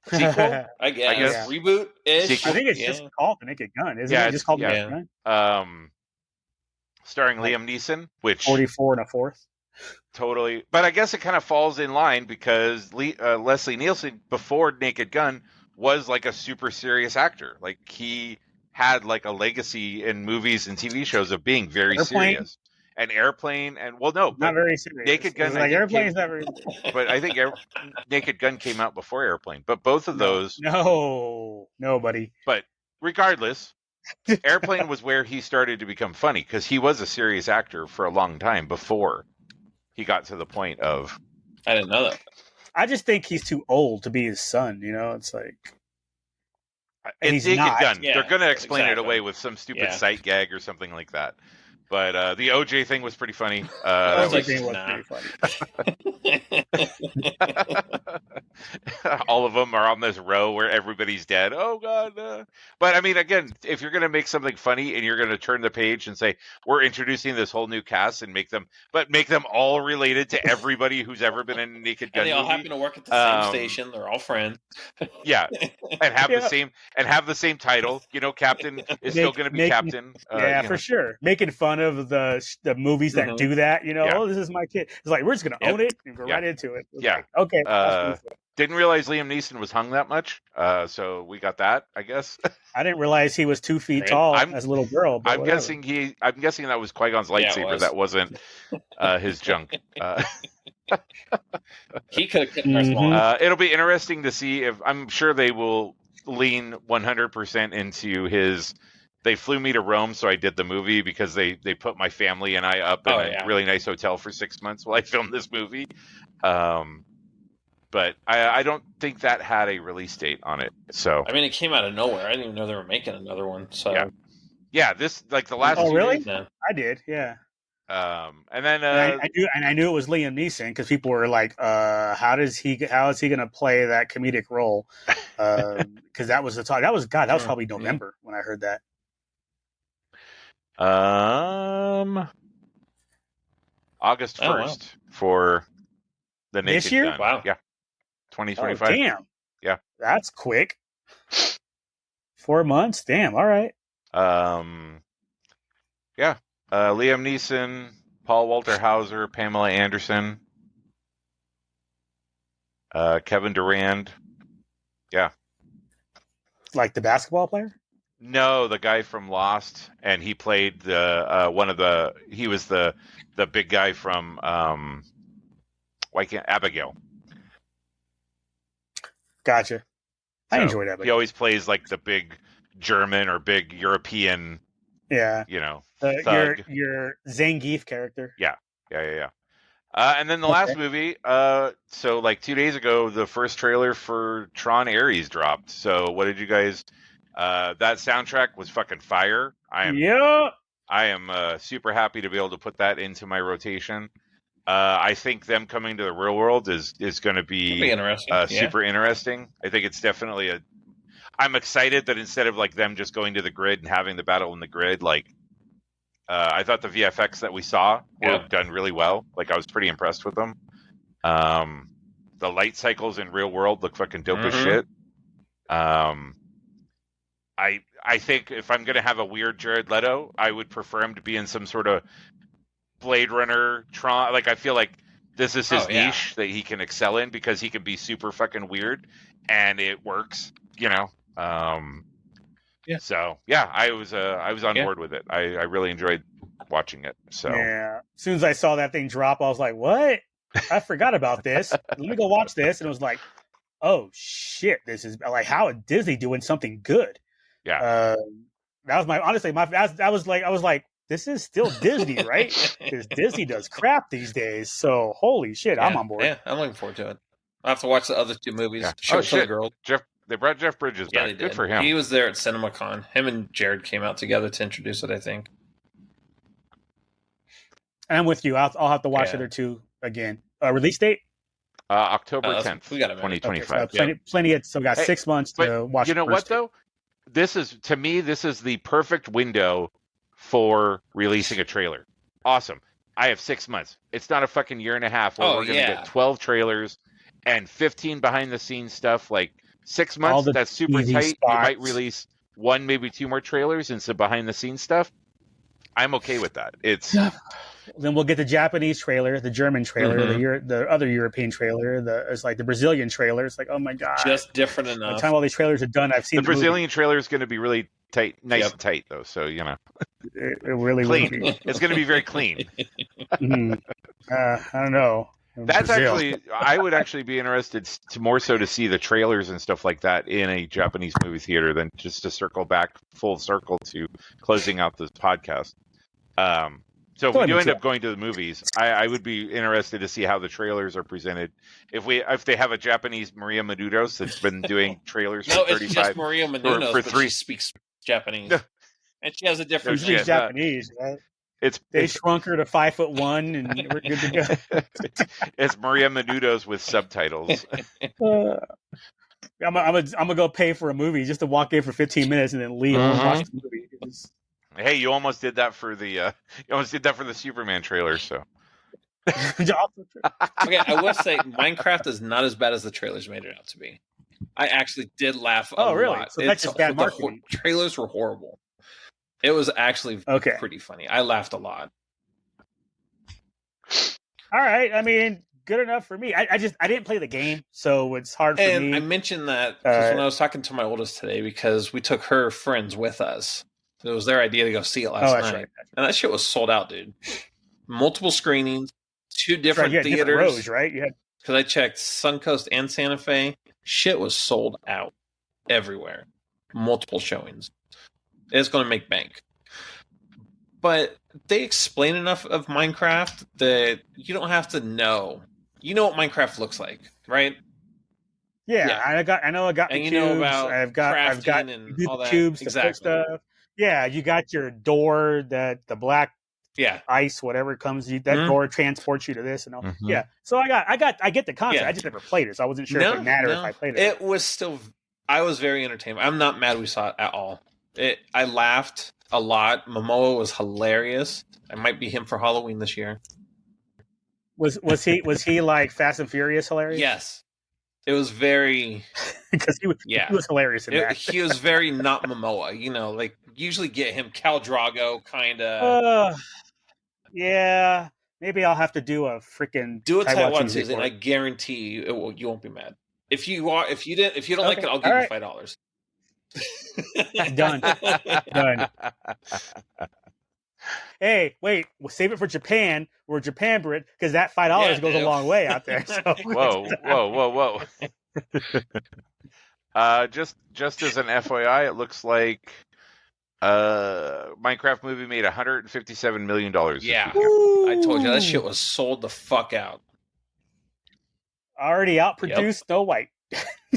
sequel. I guess reboot-ish. I think it's just called the Naked Gun, isn't it? Just called the Naked Gun. Starring Liam Neeson, which 44 and a fourth. Totally, but I guess it kind of falls in line because Leslie Nielsen before Naked Gun was like a super serious actor. Like he had like a legacy in movies and TV shows of being very serious. And Airplane, and not very serious. Naked Gun, like Airplane's not very. But I think Naked Gun came out before Airplane. But both of those, nobody. But regardless, Airplane was where he started to become funny because he was a serious actor for a long time before he got to the point of. I didn't know that. I just think he's too old to be his son. You know, it's like. It's Naked Gun. Yeah, they're going to explain it away with some stupid sight gag or something like that. But the OJ thing was pretty funny. Pretty funny. All of them are on this row where everybody's dead. Oh, God. But, I mean, again, if you're going to make something funny and you're going to turn the page and say, we're introducing this whole new cast and make them all related to everybody who's ever been in a Naked Gun movie. And they all happen to work at the same station. They're all friends. Yeah. And have the same title. You know, Captain is still going to be Captain. For sure. Making fun of the movies that do that. You know, oh, this is my kid. It's like, we're just going to own it and go right into it. Like, okay. Didn't realize Liam Neeson was hung that much, so we got that, I guess. I didn't realize he was 2 feet tall as a little girl. I'm guessing that was Qui-Gon's lightsaber. That wasn't his junk. He could have kept it'll be interesting to see if I'm sure they will lean 100% into his. They flew me to Rome, so I did the movie because they put my family and I up in a really nice hotel for 6 months while I filmed this movie. But I don't think that had a release date on it. So I mean, it came out of nowhere. I didn't even know they were making another one. So this like the last. Oh, really? No. I did. Yeah. And then I knew it was Liam Neeson because people were like, how is he going to play that comedic role? Because that was the talk. That was probably November when I heard that. August 1st for the Naked this year. Gun. Wow. Yeah. 2025. Oh, damn. Yeah. That's quick. 4 months. Damn. All right. Yeah. Liam Neeson, Paul Walter Hauser, Pamela Anderson, Kevin Durand. Yeah. Like the basketball player? No, the guy from Lost, and he played he was the big guy from Abigail. Gotcha. I enjoyed Abigail. He always plays like the big German or big European. Yeah. You know, thug. Your Zangief character. Yeah. And then the last movie, so like 2 days ago, the first trailer for Tron Ares dropped. So what did you guys? That soundtrack was fucking fire. I am super happy to be able to put that into my rotation. I think them coming to the real world is going to be interesting. Super interesting. I think it's definitely I'm excited that instead of like them just going to the grid and having the battle in the grid, like I thought the VFX that we saw were done really well. Like I was pretty impressed with them. The light cycles in real world look fucking dope as shit. I think if I'm going to have a weird Jared Leto, I would prefer him to be in some sort of Blade Runner, Tron. Like I feel like this is his niche that he can excel in because he can be super fucking weird and it works, you know. So yeah, I was on board with it. I really enjoyed watching it. So yeah, as soon as I saw that thing drop, I was like, "What? I forgot about this. Let me go watch this." And it was like, "Oh shit, this is like how is Disney doing something good?" Yeah, that was I was like, this is still Disney, right? Because Disney does crap these days. So holy shit, I'm on board. Yeah, I'm looking forward to it. I'll have to watch the other two movies. Yeah. Oh shit, girl. They brought Jeff Bridges back. They did. Good for him. He was there at CinemaCon. Him and Jared came out together to introduce it, I think. And I'm with you. I'll have to watch the other two again. Release date? October 10th, we got 2025. Okay, so plenty. So got 6 months to watch. You know what though? This is the perfect window for releasing a trailer. Awesome. I have 6 months. It's not a fucking year and a half where we're going to get 12 trailers and 15 behind the scenes stuff. Like 6 months, that's super tight. Spots. You might release 1, maybe 2 more trailers and some behind the scenes stuff. I'm okay with that. Then we'll get the Japanese trailer, the German trailer, the other European trailer, it's like the Brazilian trailer. It's like, oh my god, just different enough. By the time all these trailers are done, I've seen the Brazilian trailer is going to be really tight, nice and tight though. So you know, it really clean. Will be. It's going to be very clean. I don't know. That's actually, I would actually be interested to see the trailers and stuff like that in a Japanese movie theater than just to circle back full circle to closing out this podcast. So if we do end up going to the movies, I would be interested to see how the trailers are presented. If they have a Japanese Maria Menounos that's been doing trailers for 35 it's just Maria Menounos, for 3 she speaks Japanese, and she has a different. She speaks Japanese, right? They shrunk her to 5'1", and we're good to go. It's Maria Menounos with subtitles. I'm gonna go pay for a movie just to walk in for 15 minutes and then leave and watch the movie. Hey, you almost did that for the Superman trailer. So okay, I will say Minecraft is not as bad as the trailers made it out to be. I actually did laugh a lot. Oh, really? So that's just bad marketing. The trailers were horrible. It was actually pretty funny. I laughed a lot. All right. I mean, good enough for me. I didn't play the game, so it's hard for me. And I mentioned that when I was talking to my oldest today because we took her friends with us. So it was their idea to go see it last night. Right. And that shit was sold out, dude. Multiple screenings, 2 different theaters. Different rows, right? Because I checked Suncoast and Santa Fe. Shit was sold out everywhere. Multiple showings. It's going to make bank. But they explain enough of Minecraft that you don't have to know. You know what Minecraft looks like, right? Yeah. I know I got the and you cubes. know about I've got and all that. Cubes to exactly. put stuff. Yeah, you got your door that the black ice, whatever comes, that door transports you to this and all. Mm-hmm. Yeah. So I get the concept. I just never played it, so I wasn't sure if it mattered if I played it. It was still, I was very entertained. I'm not mad we saw it at all. I laughed a lot. Momoa was hilarious. I might be him for Halloween this year. Was he like Fast and Furious hilarious? Yes. It was very because he was hilarious in that. He was very not Momoa, you know, like usually get him Khal Drogo kind of. Yeah, maybe I'll have to do a freaking Taiwan season. I guarantee you, you won't be mad. If you don't like it, I'll give you $5. Done. Hey, wait! We'll save it for Japan. We're Japan Brit because that $5 goes a long way out there. So. Whoa! Just as an FYI, it looks like Minecraft movie made $157 million. Yeah, I told you that shit was sold the fuck out. Already outproduced Snow White.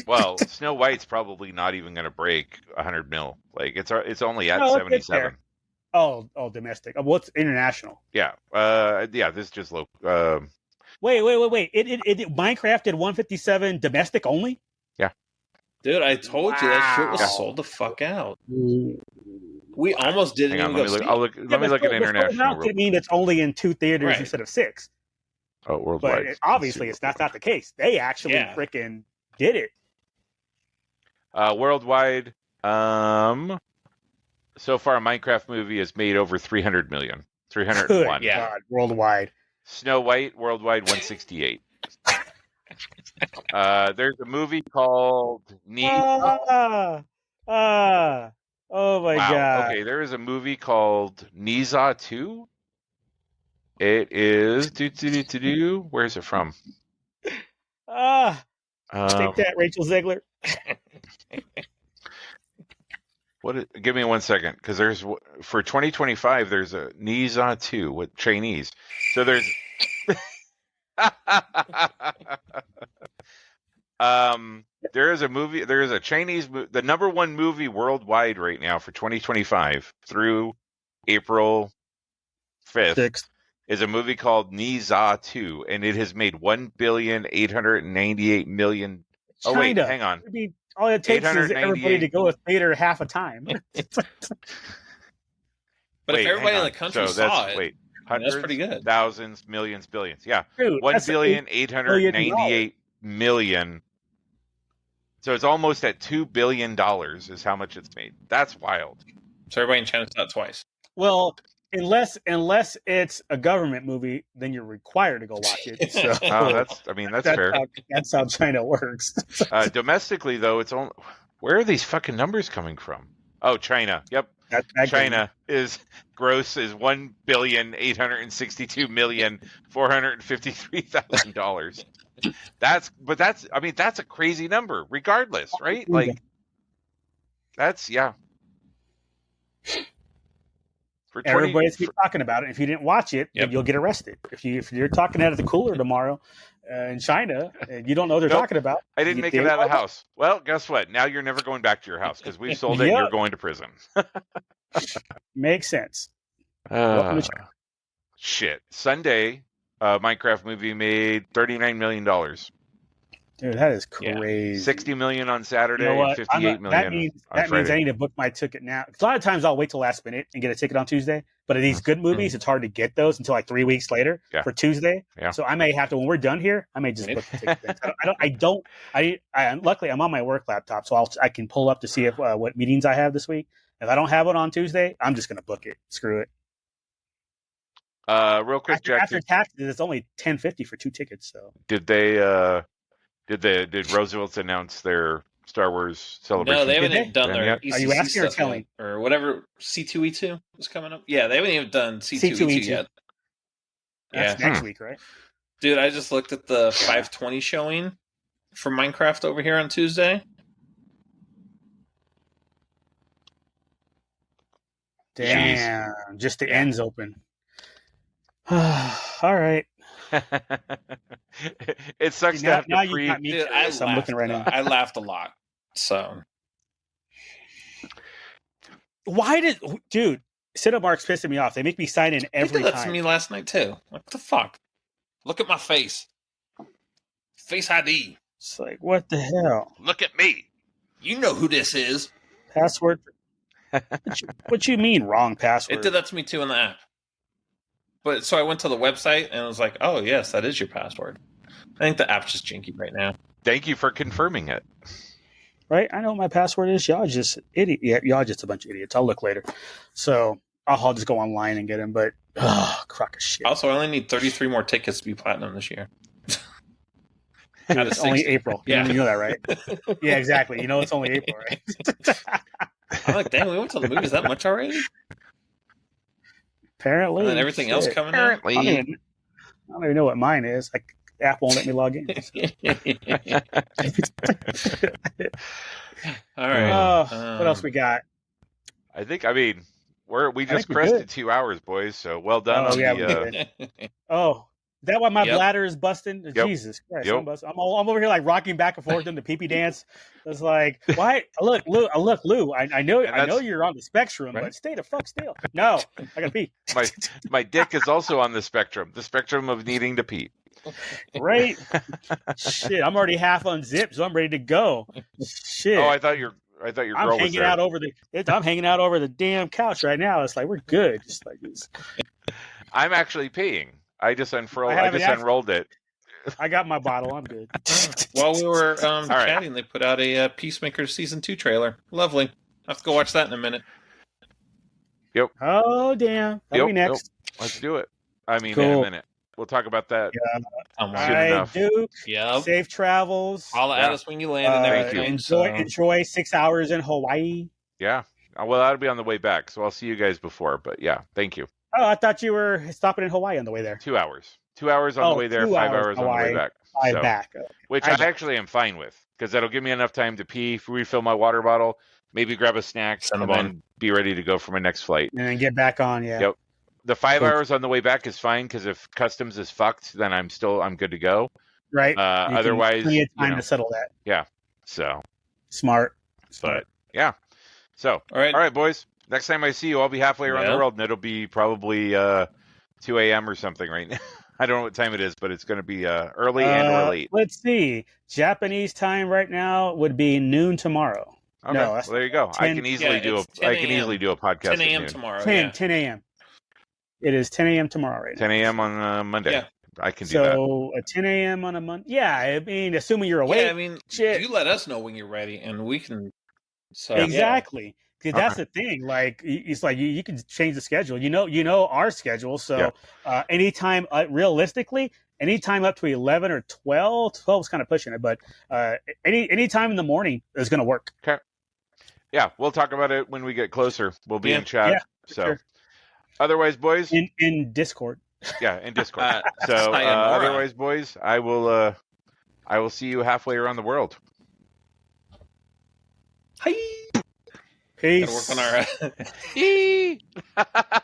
Well, Snow White's probably not even going to break 100 mil. Like it's only at 77. Oh, domestic. What's international? Yeah. This is just local. Wait. It Minecraft did 157 domestic only? Yeah. Dude, I told you that shit was sold the fuck out. We almost didn't even go see it. Let me look at international. It mean it's only in 2 theaters instead of 6. Oh, worldwide. But obviously, that's not the case. They actually freaking did it. Worldwide, so far, a Minecraft movie has made over 300 million. 301. Good God, worldwide. Snow White, worldwide, 168. There's a movie called Oh my God. Okay, there is a movie called Niza 2. It is where's it from? Take that, Rachel Zegler. Give me 1 second, because there's for 2025 there's a Niza 2 with Chinese. So there's there is a movie. There is a Chinese. The number one movie worldwide right now for 2025 through April 5th is a movie called Niza 2, and it has made $1,898,000,000. Oh wait, hang on. All it takes is everybody to go a theater half a time. But if everybody in the country saw it, hundreds, that's pretty good. Thousands, millions, billions. Yeah, Dude, $1,898,000,000. So it's almost at $2 billion is how much it's made. That's wild. So everybody in China saw it twice. Well, unless it's a government movie, then you're required to go watch it. So that's fair. That's how China works. Domestically, though, it's only. Where are these fucking numbers coming from? Oh, China. Yep. China is gross is $1,862,453,000. That's a crazy number, regardless, right? Like, that's Everybody's keep talking about it. If you didn't watch it, then you'll get arrested. If you're talking out of the cooler tomorrow in China and you don't know what they're talking about, I didn't make it out of the house. Well, guess what? Now you're never going back to your house because we've sold it. And you're going to prison. Makes sense. Shit. Sunday, Minecraft movie made $39 million. Dude, that is crazy. 60 million on Saturday, you know what? 58 million. That means I need to book my ticket now. A lot of times I'll wait till last minute and get a ticket on Tuesday. But in these good movies, it's hard to get those until like 3 weeks later for Tuesday. Yeah. So I may have to, when we're done here, I may just book the ticket. Luckily, I'm on my work laptop, so I can pull up to see if what meetings I have this week. If I don't have it on Tuesday, I'm just going to book it. Screw it. Real quick, Jack. After taxes, it's only $10.50 for 2 tickets. So Did Roosevelt's announce their Star Wars celebration? No, they haven't even done their ECC. Are you asking or telling? Or whatever, C2E2 is coming up. Yeah, they haven't even done C2E2 yet. That's next week, right? Dude, I just looked at the 520 showing for Minecraft over here on Tuesday. Damn, just the ends open. All right. It sucks to have to pre. Dude, I'm looking right now. I laughed a lot. So, dude? Sit-up marks pissing me off. They make me sign in every time. That to me last night too. What the fuck? Look at my face. Face ID. It's like, what the hell? Look at me. You know who this is. Password. What you mean wrong password? It did that to me too in the app. But so I went to the website and it was like, oh yes, that is your password. I think the app's just jinky right now. Thank you for confirming it. Right? I know what my password is. Y'all just idiot. Yeah, y'all just a bunch of idiots. I'll look later. So I'll just go online and get him. But crock of shit. Also, I only need 33 more tickets to be platinum this year. It's only April. Yeah. You know that, right? Yeah, exactly. You know it's only April, right? I'm like, damn, we went to the movies that much already? Apparently. And then everything else coming out? I don't even know what mine is. Like, the app won't let me log in. So. All right. What else we got? We just crested 2 hours, boys. So well done. that why my bladder is busting? Yep. Jesus Christ! I'm over here like rocking back and forth doing the pee-pee dance. It's like, why? Look, Lou. I know you're on the spectrum, but stay the fuck still. No, I gotta pee. My dick is also on the spectrum of needing to pee. Right? Shit, I'm already half unzipped, so I'm ready to go. Shit. Oh, I thought your girl I'm was there. I'm hanging out over the damn couch right now. It's like we're good. Just like this. I'm actually peeing. I just unrolled it. I got my bottle. I'm good. While we were chatting, they put out a Peacemaker Season 2 trailer. Lovely. I'll have to go watch that in a minute. Yep. Oh, damn. That'll be next. Yep. Let's do it. I mean, in a minute. We'll talk about that soon enough. Duke. Yep. Safe travels. Holla at us when you land and everything. Enjoy 6 hours in Hawaii. Yeah. Well, that'll be on the way back, so I'll see you guys before. But yeah, thank you. Oh, I thought you were stopping in Hawaii on the way there. 2 hours. 2 hours on the way there, 5 hours on the way back. Back. Which I actually am fine with, because that'll give me enough time to pee, refill my water bottle, maybe grab a snack, and then be ready to go for my next flight. And then get back on, Yep. The 5 hours on the way back is fine, because if customs is fucked, then I'm good to go. Right. Otherwise, plenty of time to settle that. Yeah. So smart. But yeah. So all right, boys. Next time I see you, I'll be halfway around the world, and it'll be probably 2 a.m. or something right now. I don't know what time it is, but it's going to be early and or late. Let's see. Japanese time right now would be noon tomorrow. Okay. No, well, there you go. 10, I can easily do a podcast 10 a.m. tomorrow. 10 a.m. It is 10 a.m. tomorrow right now. 10 a.m. on Monday. Yeah. I can do that. So at 10 a.m. on a Monday. Yeah, I mean, assuming you're awake. Yeah, I mean, you let us know when you're ready, and we can. So, exactly. Because that's the thing. Like, it's like you can change the schedule. You know our schedule. So anytime, realistically, anytime up to 11 or 12. 12 is kind of pushing it, but any time in the morning is going to work. Okay. Yeah, we'll talk about it when we get closer. We'll be in chat. Yeah, so, sure. Otherwise, boys, in Discord. Yeah, in Discord. So, otherwise, boys, I will see you halfway around the world. Hi. Peace. Gotta work on our.